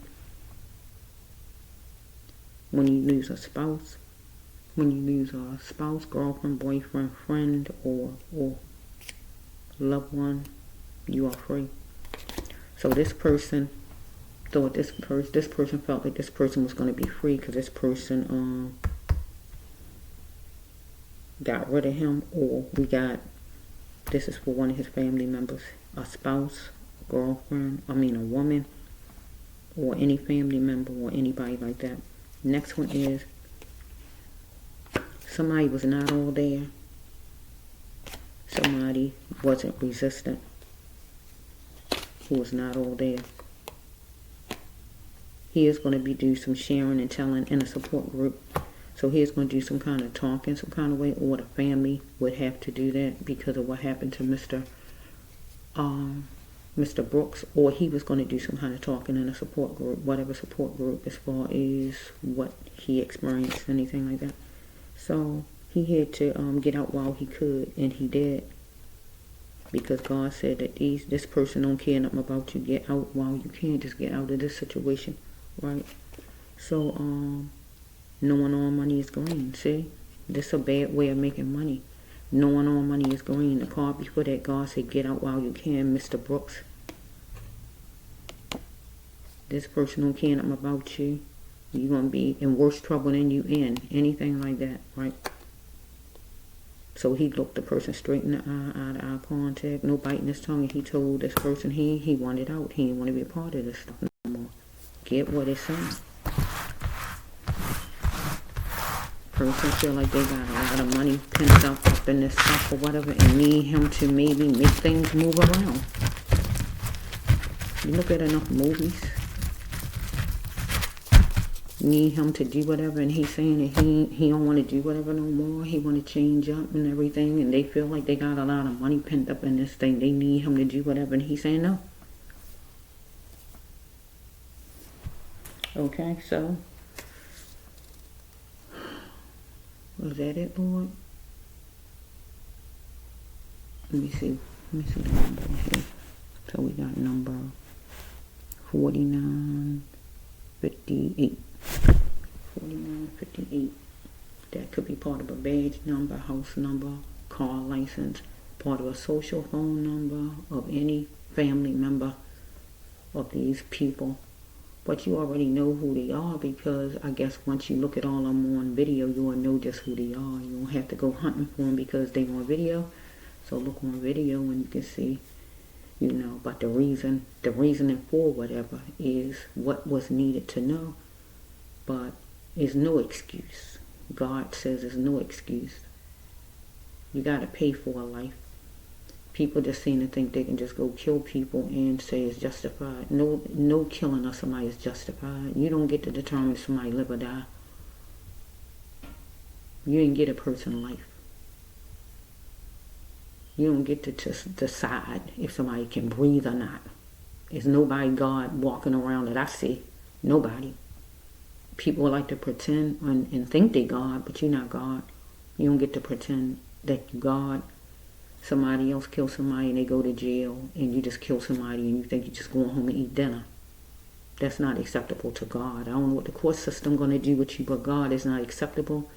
when you lose a spouse, girlfriend, boyfriend, friend, or loved one, you are free. So this person thought this person felt like this person was gonna be free because this person got rid of him, or this is for one of his family members, a spouse, a woman, or any family member or anybody like that. Next one is somebody was not all there. Somebody wasn't resistant, who was not all there. He is going to do some sharing and telling in a support group. So he's going to do some kind of talking, some kind of way, or the family would have to do that because of what happened to Mr. Brooks, or he was going to do some kind of talking in a support group, whatever support group, as far as what he experienced, anything like that. So he had to get out while he could, and he did, because God said that this person don't care nothing about you. Get out while you can. Just get out of this situation, right? So knowing all money is green. See, this is a bad way of making money. Knowing all money is green. The card before that, God said, get out while you can, Mr. Brooks. This person don't care nothing about you. You're going to be in worse trouble than you in. Anything like that, right? So he looked the person straight in the eye, eye-to-eye contact, no biting his tongue, and he told this person he wanted out. He didn't want to be a part of this stuff no more. Get what it's saying. Person feel like they got a lot of money pinned up in this stuff or whatever, and need him to maybe make things move around. You look at enough movies, need him to do whatever, and he's saying that he don't want to do whatever no more. He want to change up and everything, and they feel like they got a lot of money pinned up in this thing. They need him to do whatever, and he's saying no. Okay, so Was that it, Lord? Let me see the number here. So we got number 4958. 4958. That could be part of a badge number, house number, car license, part of a social phone number of any family member of these people. But you already know who they are, because I guess once you look at all of them on video, you will know just who they are. You won't have to go hunting for them because they on video. So look on video and you can see, but the reasoning for whatever is what was needed to know. But it's no excuse. God says there's no excuse. You got to pay for a life. People just seem to think they can just go kill people and say it's justified. No killing of somebody is justified. You don't get to determine if somebody live or die. You didn't get a person's life. You don't get to just decide if somebody can breathe or not. There's nobody God walking around that I see. Nobody. People like to pretend and think they God, but you're not God. You don't get to pretend that you God. Somebody else kills somebody and they go to jail, and you just kill somebody and you think you're just going home and eat dinner. That's not acceptable to God. I don't know what the court system going to do with you, but God is not acceptable.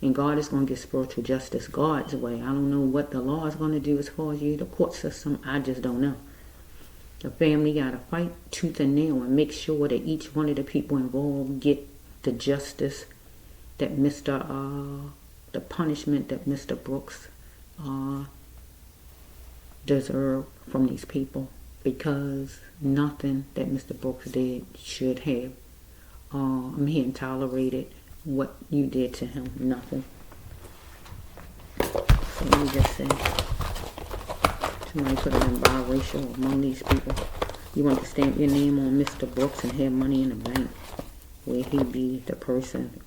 And God is going to get spiritual justice God's way. I don't know what the law is going to do as far as you, the court system. I just don't know. The family got to fight tooth and nail and make sure that each one of the people involved get the justice that the punishment that Mr. Brooks deserve from these people, because nothing that Mr. Brooks did should have he tolerated what you did to him. Nothing. So let me just say, somebody put it in biracial among these people. You want to stamp your name on Mr. Brooks and have money in the bank, where he be the person.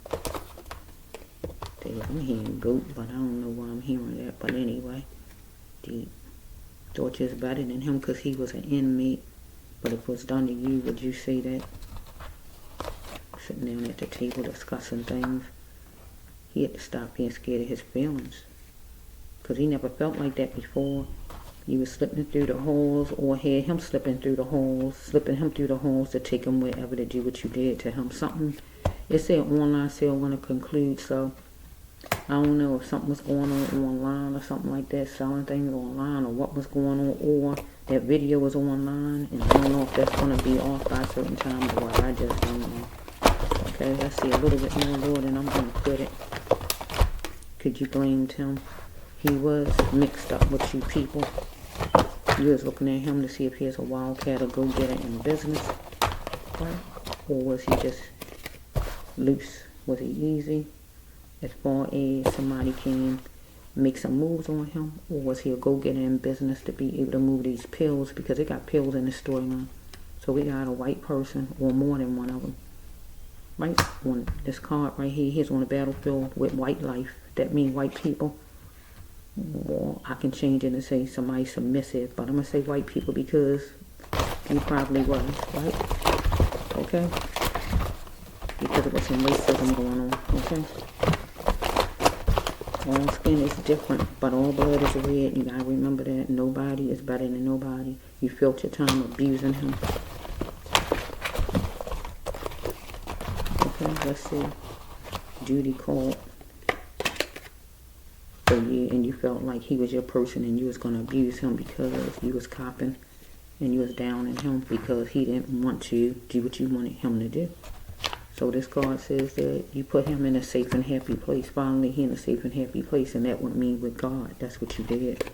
I'm hearing goat, but I don't know why I'm hearing that. But anyway, the thought you was better than him because he was an inmate. But if it was done to you, would you say that? Sitting down at the table discussing things, he had to stop being scared of his feelings, because he never felt like that before. You was slipping through the halls, or had him slipping him through the halls to take him wherever to do what you did to him. Something, it said online sale going to conclude, so I don't know if something was going on online or something like that, selling things online, or what was going on, or that video was online, and I don't know if that's going to be off by a certain time or what. I just don't know. Okay, let's see a little bit more, Lord, and I'm going to quit it. Could you blame him? He was mixed up with you people. You was looking at him to see if he was a wildcat or go-getter in business, right? Or was he just loose? Was he easy as far as somebody can make some moves on him? Or was he a go-getter in business to be able to move these pills? Because they got pills in the storyline. So we got a white person, or more than one of them, right? On this card right here, here's on the battlefield with white life. That means white people. Or I can change it and say somebody submissive, but I'm going to say white people because he probably was, right? Okay? Because there was some racism going on, okay? All skin is different, but all blood is red. You got to remember that. Nobody is better than nobody. You felt your time abusing him. Okay, let's see. Duty called. So and you felt like he was your person and you was going to abuse him because you was copping and you was down in him because he didn't want to do what you wanted him to do. So this card says that you put him in a safe and happy place. Finally, he in a safe and happy place, and that would mean with God. That's what you did.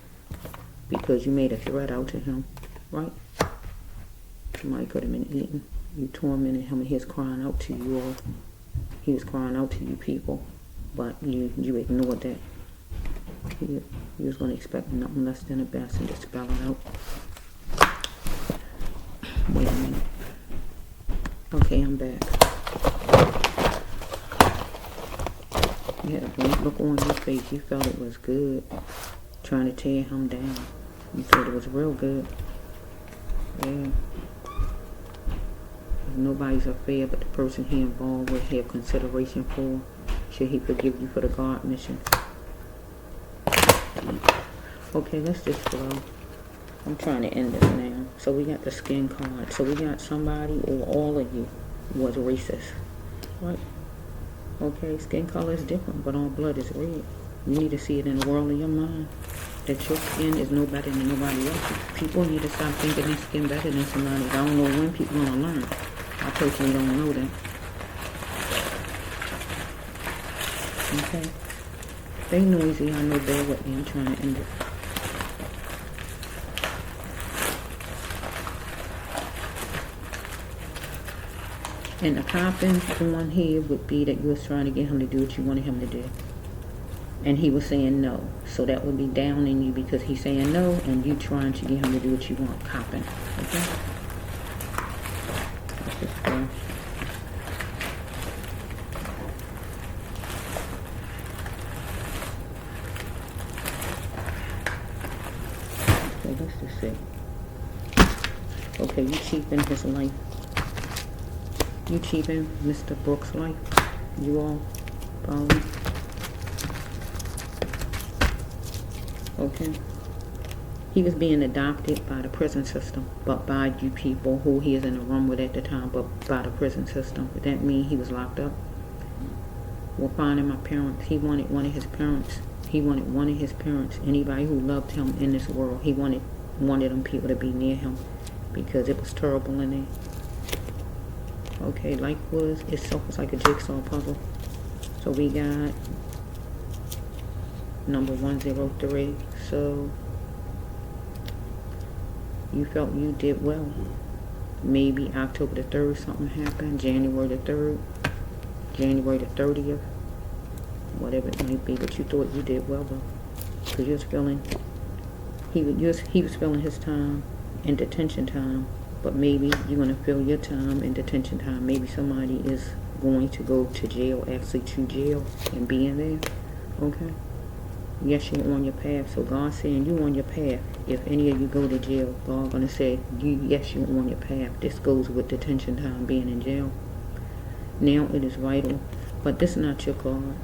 Because you made a threat out to him, right? Somebody could have been eating. You tormented him and he was crying out to you all. He was crying out to you people, but you ignored that. You was going to expect nothing less than the best and just spell it out. Wait a minute. Okay, I'm back. You had a blank look on your face. You felt it was good. Trying to tear him down. You thought it was real good. Yeah. Nobody's affair but the person he involved with have consideration for. should he forgive you for the God mission? Okay, let's just flow. I'm trying to end this now. So we got the skin card. So we got somebody or all of you was racist. Right? Okay, skin color is different, but all blood is red. You need to see it in the world of your mind. That your skin is no better than nobody else's. People need to stop thinking their skin better than somebody. I don't know when people are going to learn. I personally don't know that. Okay? They noisy. I know bear with me. I'm trying to end it. And the copping on here would be that you was trying to get him to do what you wanted him to do. And he was saying no. So that would be down in you because he's saying no and you trying to get him to do what you want. Copping. Okay? Let's just go. Okay, let's just see. Okay, you cheapen his life. You cheapen Mr. Brooks' life. You all follow me? Okay. He was being adopted by the prison system, but by you people who he is in a room with at the time, but by the prison system. Would that mean he was locked up? Well, finding my parents, he wanted one of his parents. He wanted one of his parents, anybody who loved him in this world. He wanted them people to be near him because it was terrible in there. Okay, life was itself was like a jigsaw puzzle. So we got number 103. So you felt you did well. Maybe October the 3rd something happened, January the 3rd, January the 30th, whatever it might be, but you thought you did well though. Because you was feeling, he was feeling his time in detention time, but maybe you're going to feel your time in detention time. Maybe somebody is going to go to jail, actually to jail, and be in there. Okay? Yes, you're on your path. So God's saying you on your path. If any of you go to jail, God's going to say, yes, you're on your path. This goes with detention time, being in jail. Now it is vital. But this is not your card.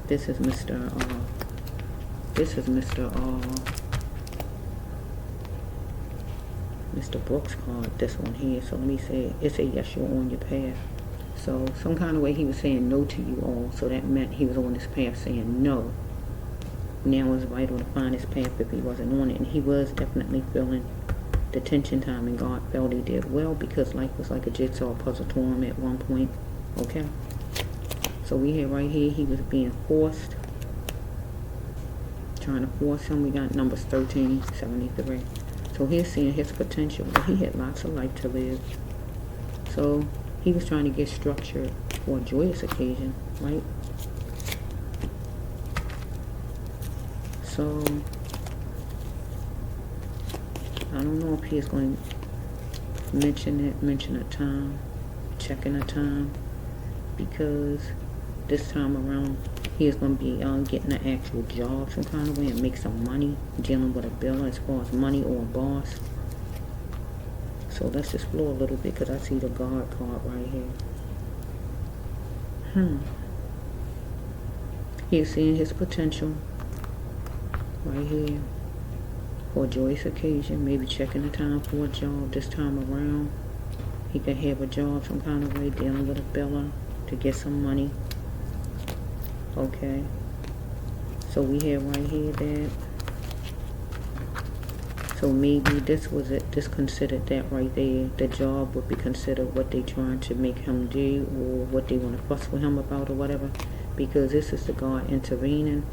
This is Mr. Brooks card, this one here. So let me say, it's a yes, you're on your path. So some kind of way he was saying no to you all. So that meant he was on this path saying no. Now it's vital to find his path if he wasn't on it. And he was definitely feeling detention time, and God felt he did well because life was like a jigsaw puzzle to him at one point. Okay? So we have right here, he was being forced. Trying to force him. We got numbers 1373. So he's seeing his potential, but he had lots of life to live. So he was trying to get structured for a joyous occasion, right? So I don't know if he's going to mention a time, checking a time, because this time around he is going to be getting an actual job some kind of way and make some money dealing with a bill as far as money or a boss. So let's just flow a little bit because I see the God card right here. He is seeing his potential right here for a joyous occasion, maybe checking the time for a job this time around. He could have a job some kind of way dealing with a biller to get some money. Okay, so we have right here that, so maybe this was it, this considered that right there, the job would be considered what they trying to make him do or what they want to fuss with him about or whatever, because this is the God intervening.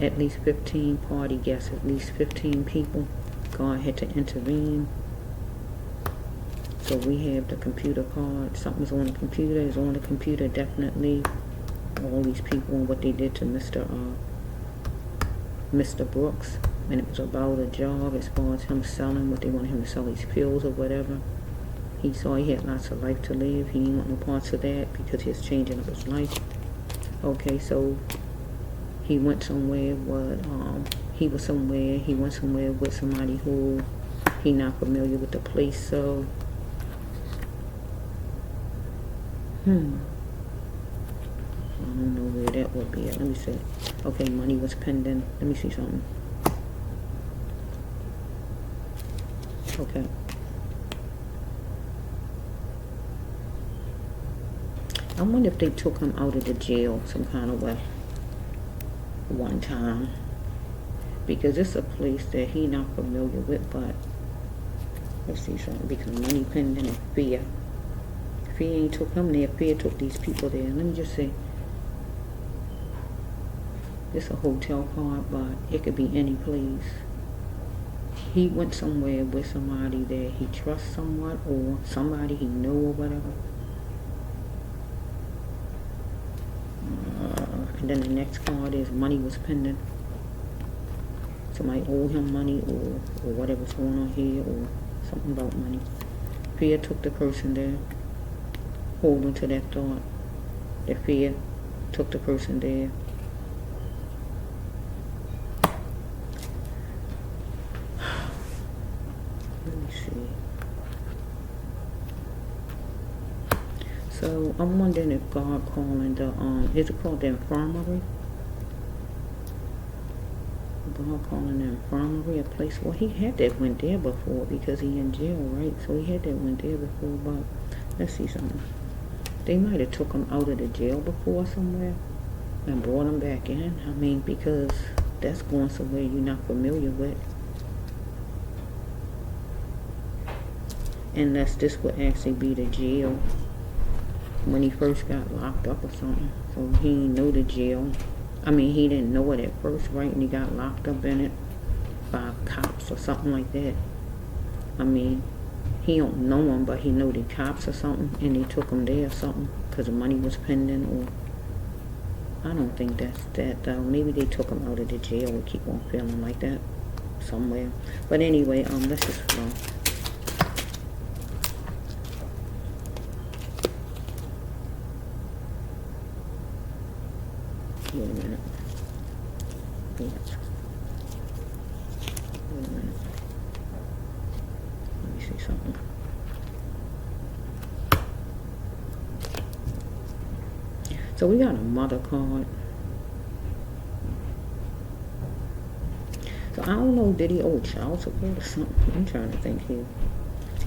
At least 15 party guests, at least 15 people, God had to intervene. So we have the computer card, something's on the computer, is on the computer definitely. All these people and what they did to Mr. Brooks, and it was about a job as far as him selling what they wanted him to sell, these pills or whatever. He saw he had lots of life to live. He didn't want no parts of that because he was changing up his life. Okay, so he went somewhere. He went somewhere with somebody who he not familiar with the place. So I don't know that would be it. Let me see. Okay, money was pending. Let me see something. Okay. I wonder if they took him out of the jail some kind of way one time. Because it's a place that he not familiar with, but let's see something. Because money pending and fear. Fear ain't took him there. Fear took these people there. Let me just say. This a hotel card, but it could be any place. He went somewhere with somebody that he trusts somewhat, or somebody he know or whatever. And then the next card is money was pending. Somebody owed him money, or whatever's going on here, or something about money. Fear took the person there. Hold on to that thought. The fear took the person there. Let me see. So I'm wondering if God calling the is it called the infirmary? God calling the infirmary a place. Well, he had that went there before because he in jail, right? So he had that went there before. But let's see something. They might have took him out of the jail before somewhere and brought him back in. I mean, because that's going somewhere you're not familiar with. Unless this would actually be the jail when he first got locked up or something. So he didn't know the jail. I mean, he didn't know it at first, right? And he got locked up in it by cops or something like that. I mean, he don't know him, but he know the cops or something, and they took him there or something because the money was pending. Or I don't think that's that though. Maybe they took him out of the jail and keep on feeling like that somewhere. But anyway, let's just flow. Wait a minute. Yeah. Wait a minute. Let me see something. So we got a mother card. So I don't know, did he owe child support or something? I'm trying to think here.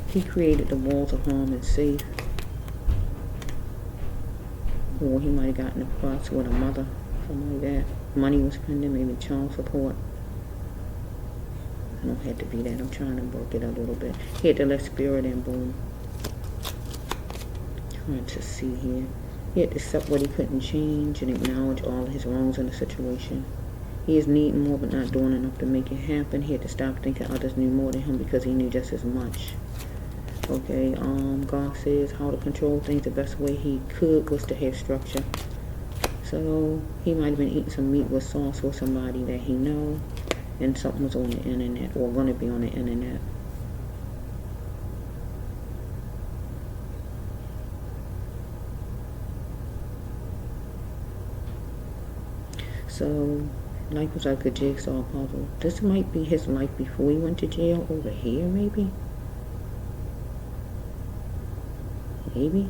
He created the walls of harm and safe. Or he might have gotten a fuss with a mother. Something like that. Money was pending, maybe child support. I don't have to be that. I'm trying to work it a little bit. He had to let spirit in, boom. Trying to see here. He had to accept what he couldn't change and acknowledge all of his wrongs in the situation. He is needing more but not doing enough to make it happen. He had to stop thinking others knew more than him because he knew just as much. Okay, God says how to control things the best way he could was to have structure. So he might have been eating some meat with sauce with somebody that he know, and something was on the internet or going to be on the internet. So life was like a jigsaw puzzle. This might be his life before he went to jail over here, maybe. Maybe.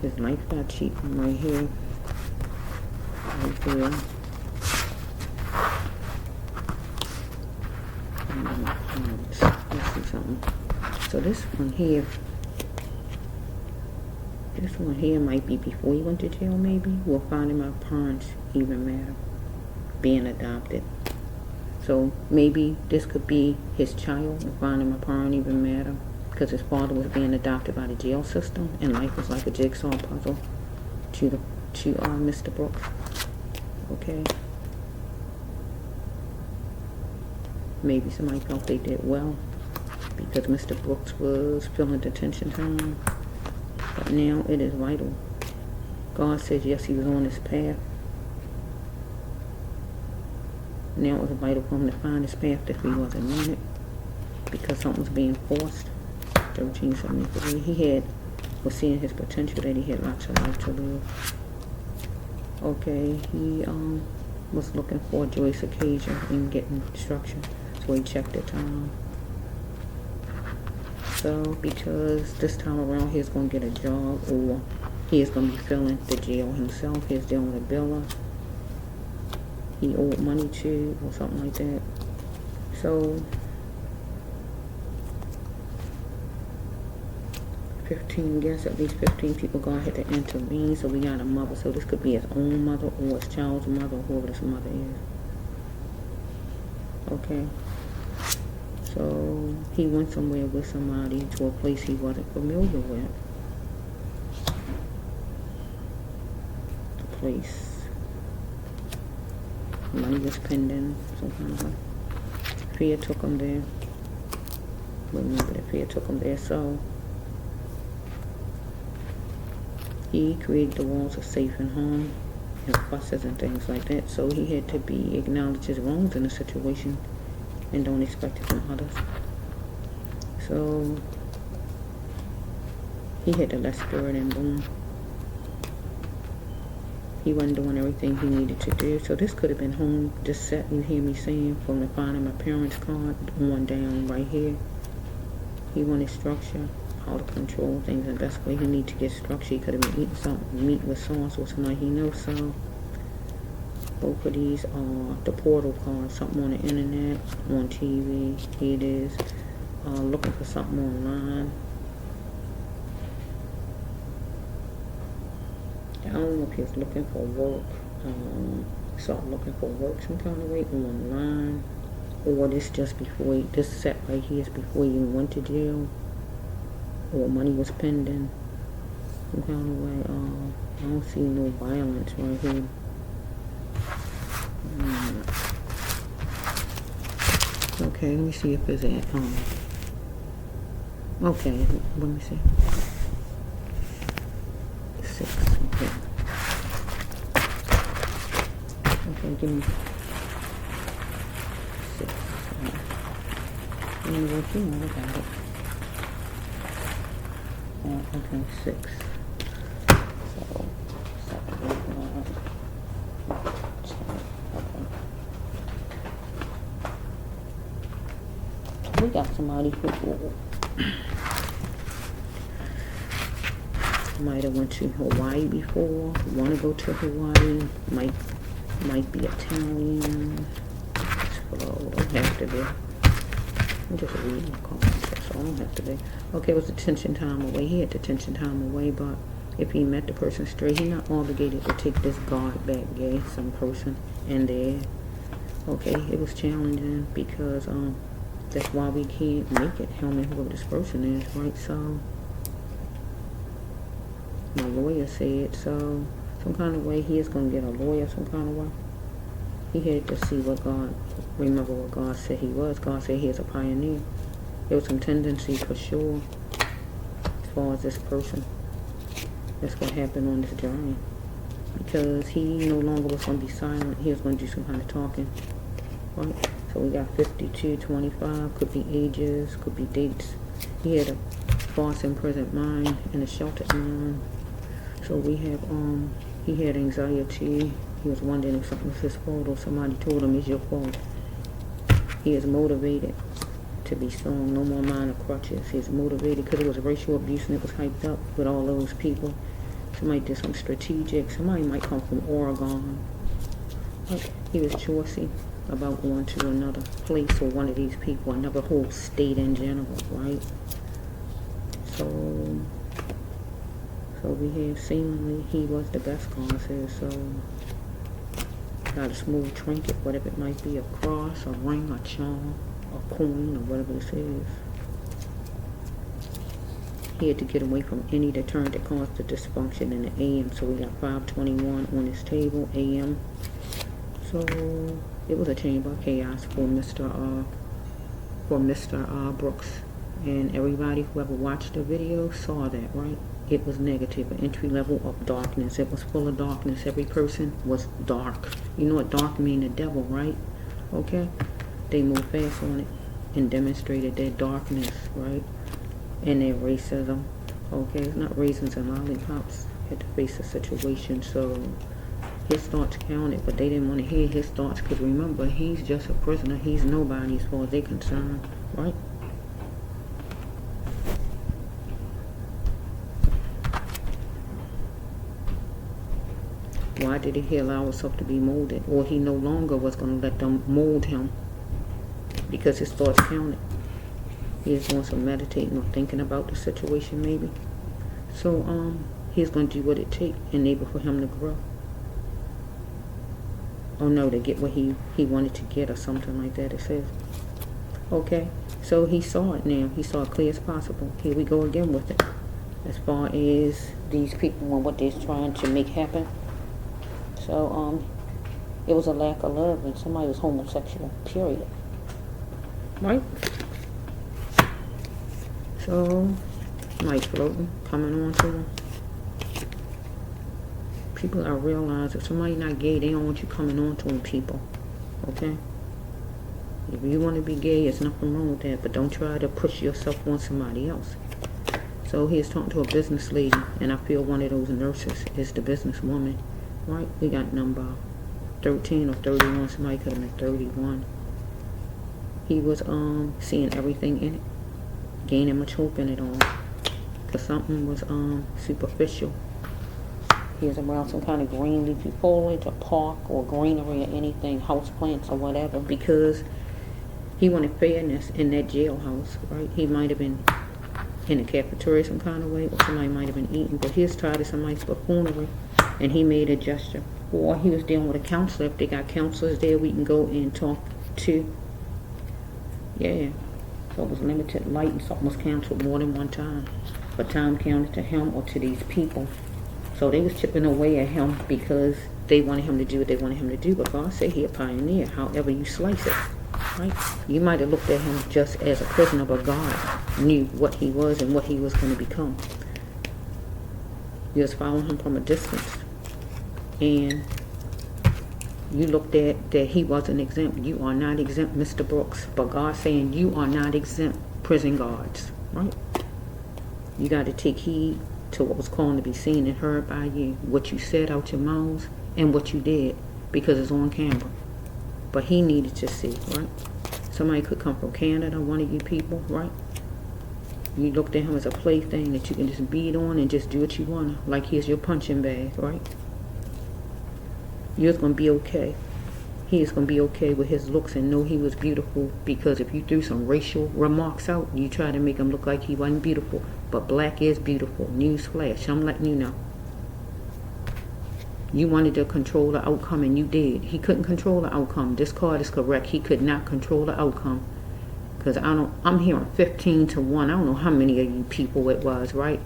His life got cheap from right here. Right there. Let's see something. So this one here might be before he went to jail, maybe. We'll find him our parents even matter. Being adopted. So maybe this could be his child. We'll find him a parent even matter. Because his father was being adopted by the jail system. And life was like a jigsaw puzzle to Mr. Brooks. Okay. Maybe somebody felt they did well. Because Mr. Brooks was feeling detention time. But now it is vital. God says yes, he was on his path. Now it was vital for him to find his path if he wasn't on it. Because something was being forced. 1373. He was seeing his potential that he had lots of life to live. Okay, was looking for a joyous occasion in getting structure. So he checked the time. So because this time around he's going to get a job, or he is going to be filling the jail himself. He's dealing with a biller he owed money to, or something like that. So 15 guests, at least 15 people gonna have to intervene. So we got a mother. So this could be his own mother or his child's mother, or whoever this mother is. Okay. So he went somewhere with somebody to a place he wasn't familiar with. The place. Money was pending, some kind of fear took him there. Remember that fear took him there. So he created the walls of safe and home and fusses and things like that. So he had to be acknowledge his wrongs in the situation and don't expect it from others. So he had to let spirit and boom. He wasn't doing everything he needed to do. So this could have been home, this set you hear me saying from the finding my parents' card on down right here. He wanted structure, how to control things, and best way he need to get structure. He could have been eating something, meat with sauce or somebody he knows. So both of these are the portal cards, something on the internet, on TV. Here it is. Looking for something online. I don't know if he's looking for work, start looking for work some kind of way online, or this just before this set right here is before he even went to jail, or money was pending, some kind of way. I don't see no violence right here. Okay, let me see if there's a, okay, let me see. 6, okay. Okay, give me 6. Anyway, you know about it. Okay, 6. So, 7, 8, 9, 10, okay. We got somebody who might have went to Hawaii before, want to go to Hawaii, might be Italian. Slow, don't have to be. I'm just reading the cards, so I don't have to be. Okay, it was detention time away. He had detention time away, but if he met the person straight, he's not obligated to take this guard back, gay, some person in there. Okay, it was challenging because that's why we can't make it, helmet whoever this person is, right? So my lawyer said, so some kind of way he is going to get a lawyer some kind of way. He had to see what God, remember what God said he was. God said he is a pioneer. There was some tendency for sure as far as this person. That's what happened on this journey. Because he no longer was going to be silent. He was going to do some kind of talking. Right? So we got 52, 25, could be ages, could be dates. He had a false and present mind and a sheltered mind. So we have, he had anxiety. He was wondering if something was his fault or somebody told him it's your fault. He is motivated to be strong. No more mind of crutches. He is motivated because it was racial abuse and it was hyped up with all those people. Somebody did some strategic. Somebody might come from Oregon. But he was choosy about going to another place or one of these people, another whole state in general, right? So we have seemingly he was the best God says. So got a smooth trinket, whatever it might be, a cross, a ring, a charm, a coin, or whatever this is. He had to get away from any deterrent that caused the dysfunction in the AM. So we got 521 on his table, AM. So it was a chamber of chaos for Mr. Brooks. And everybody who ever watched the video saw that, right? It was negative, an entry level of darkness. It was full of darkness. Every person was dark. You know what dark mean? The devil, right? Okay? They moved fast on it and demonstrated their darkness, right? And their racism. Okay? It's not raisins and lollipops. Had to face the situation. So his thoughts counted, but they didn't want to hear his thoughts, because remember, he's just a prisoner. He's nobody as far as they're concerned, right? Why did he allow himself to be molded? Or he no longer was going to let them mold him, because his thoughts counted. He is doing some meditating or thinking about the situation maybe. So he's going to do what it takes, enable for him to grow. Oh no, to get what he wanted to get, or something like that, it says. Okay, so he saw it now. He saw it clear as possible. Here we go again with it. As far as these people and what they're trying to make happen. So it was a lack of love, and somebody was homosexual, period. Right? So, somebody floating, coming on to them. People are realize if somebody not gay, they don't want you coming on to them, people. Okay? If you want to be gay, there's nothing wrong with that, but don't try to push yourself on somebody else. So he's talking to a business lady, and I feel one of those nurses is the business woman. Right? We got number 13 or 31. Somebody could have been 31. He was seeing everything in it, gaining much hope in it all, because something was superficial. He was around some kind of green leafy foliage, a park or greenery or anything, house plants or whatever, because he wanted fairness in that jailhouse. Right? He might have been in a cafeteria some kind of way, or somebody might have been eating, but he was tired of somebody's buffoonery, and he made a gesture. Or he was dealing with a counselor. If they got counselors there, we can go and talk to. Yeah. So it was limited light, and something was canceled more than one time. But time counted to him or to these people. So they was chipping away at him because they wanted him to do what they wanted him to do. But God said he a pioneer, however you slice it. Right? You might have looked at him just as a prisoner, but God knew what he was and what he was going to become. You was following him from a distance. And you looked at that he wasn't exempt. You are not exempt, Mr. Brooks. But God's saying you are not exempt, prison guards. Right? You got to take heed to what was called to be seen and heard by you. What you said out your mouths and what you did, because it's on camera. But he needed to see, right? Somebody could come from Canada, one of you people, right? You looked at him as a plaything that you can just beat on and just do what you want to. Like he's your punching bag, right? You're going to be okay. He is going to be okay with his looks and know he was beautiful, because if you threw some racial remarks out, you try to make him look like he wasn't beautiful. But black is beautiful. Newsflash, I'm letting you know. You wanted to control the outcome, and you did. He couldn't control the outcome. This card is correct. He could not control the outcome. Because I'm hearing 15 to 1. I don't know how many of you people it was, right?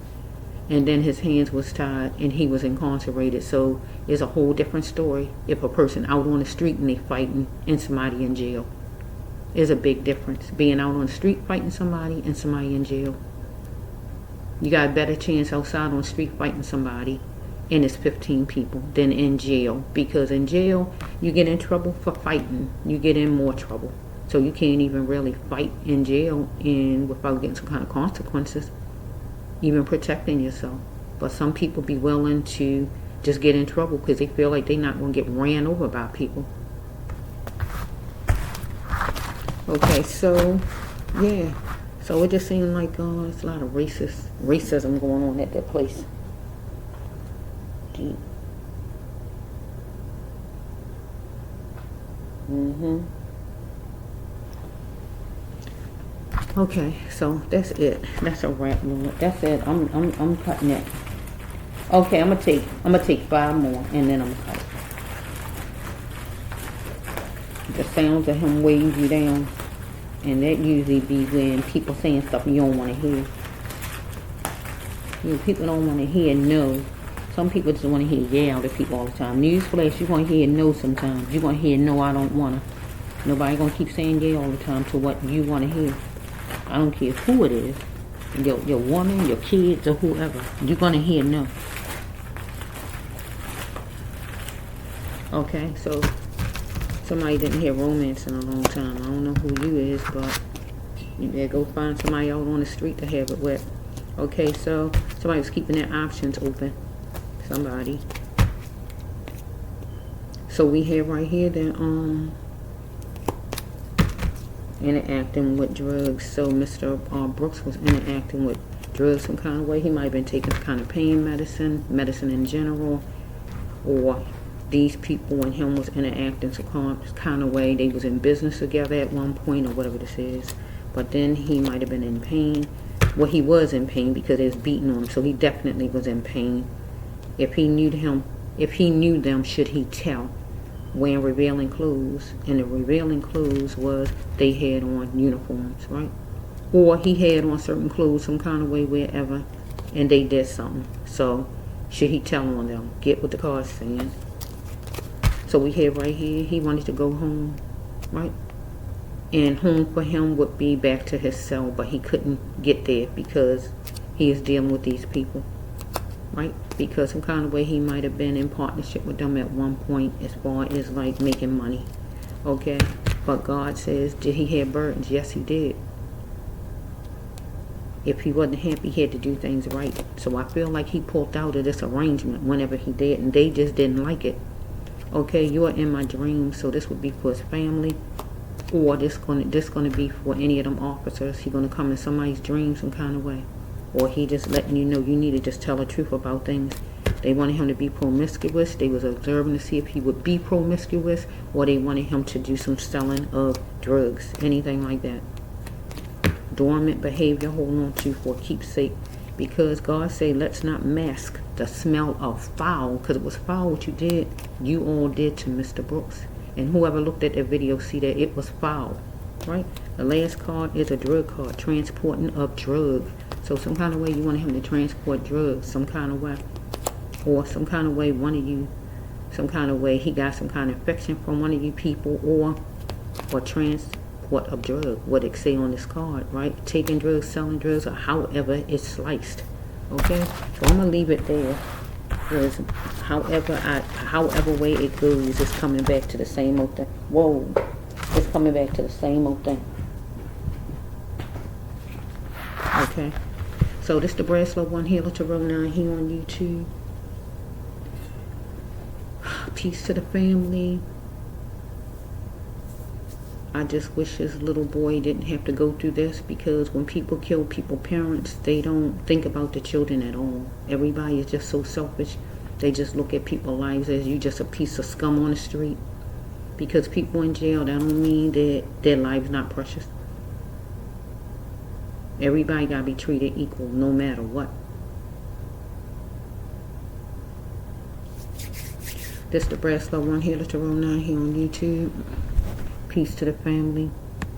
And then his hands was tied and he was incarcerated. So it's a whole different story if a person out on the street and they fighting and somebody in jail. There's a big difference. Being out on the street fighting somebody and somebody in jail. You got a better chance outside on the street fighting somebody and it's 15 people than in jail. Because in jail, you get in trouble for fighting. You get in more trouble. So you can't even really fight in jail and without getting some kind of consequences. Even protecting yourself. But some people be willing to just get in trouble because they feel like they're not going to get ran over by people. Okay, so yeah, so it just seemed like there's a lot of racism going on at that place. Deep. Okay, so that's it. That's a wrap, Lord. That's it. I'm cutting it. Okay, I'm gonna take 5 more and then I'm gonna cut it. The sounds of him weighing you down, and that usually be when people saying stuff you don't want to hear. You know, people don't want to hear no. Some people just want to hear yeah to people all the time. Newsflash, you're gonna hear no sometimes. You're gonna hear no, I don't wanna. Nobody gonna keep saying yeah all the time to what you want to hear. I don't care who it is, your woman, your kids, or whoever. You're going to hear no. Okay, so somebody didn't hear romance in a long time. I don't know who you is, but you better go find somebody out on the street to have it with. Okay, so somebody was keeping their options open. Somebody. So we have right here that interacting with drugs. So Mr. Brooks was interacting with drugs some kind of way. He might have been taking some kind of pain medicine in general, or these people and him was interacting some kind of way. They was in business together at one point or whatever this is. But then he might have been in pain. Well, he was in pain because they was beating on him, so he definitely was in pain. If he knew them, should he tell? Wearing revealing clothes, and the revealing clothes was they had on uniforms, right? Or he had on certain clothes some kind of way wherever, and they did something. So should he tell on them? Get what the card's saying. So we have right here, he wanted to go home, right? And home for him would be back to his cell, but he couldn't get there because he is dealing with these people, right? Because some kind of way he might have been in partnership with them at one point as far as like making money, okay? But God says, did he have burdens? Yes, he did. If he wasn't happy, he had to do things right. So I feel like he pulled out of this arrangement whenever he did, and they just didn't like it. Okay, you are in my dreams, so this would be for his family, or this gonna be for any of them officers. He gonna come in somebody's dream some kind of way, or he just letting you know you need to just tell the truth about things. They wanted him to be promiscuous. They was observing to see if he would be promiscuous, or they wanted him to do some selling of drugs, anything like that. Dormant behavior, hold on to for keepsake, because God say let's not mask the smell of foul, because it was foul what you all did to Mr. Brooks. And whoever looked at that video see that it was foul, right? The last card is a drug card, transporting of drugs. So some kind of way you want him to transport drugs, some kind of way. Or some kind of way some kind of way he got some kind of infection from one of you people, or transport of drugs, what it say on this card, right? Taking drugs, selling drugs, or however it's sliced, okay? So I'm going to leave it there. Because however way it goes, it's coming back to the same old thing. Whoa, it's coming back to the same old thing. Okay, so this the Brass Love 1 Healer Tarot 9 here on YouTube. Peace to the family. I just wish this little boy didn't have to go through this, because when people kill people parents, they don't think about the children at all. Everybody is just so selfish. They just look at people's lives as you just a piece of scum on the street. Because people in jail, that don't mean that their lives not precious. Everybody gotta be treated equal no matter what. This the Brass Love 1 Healer Tarot 9 here on YouTube. Peace to the family.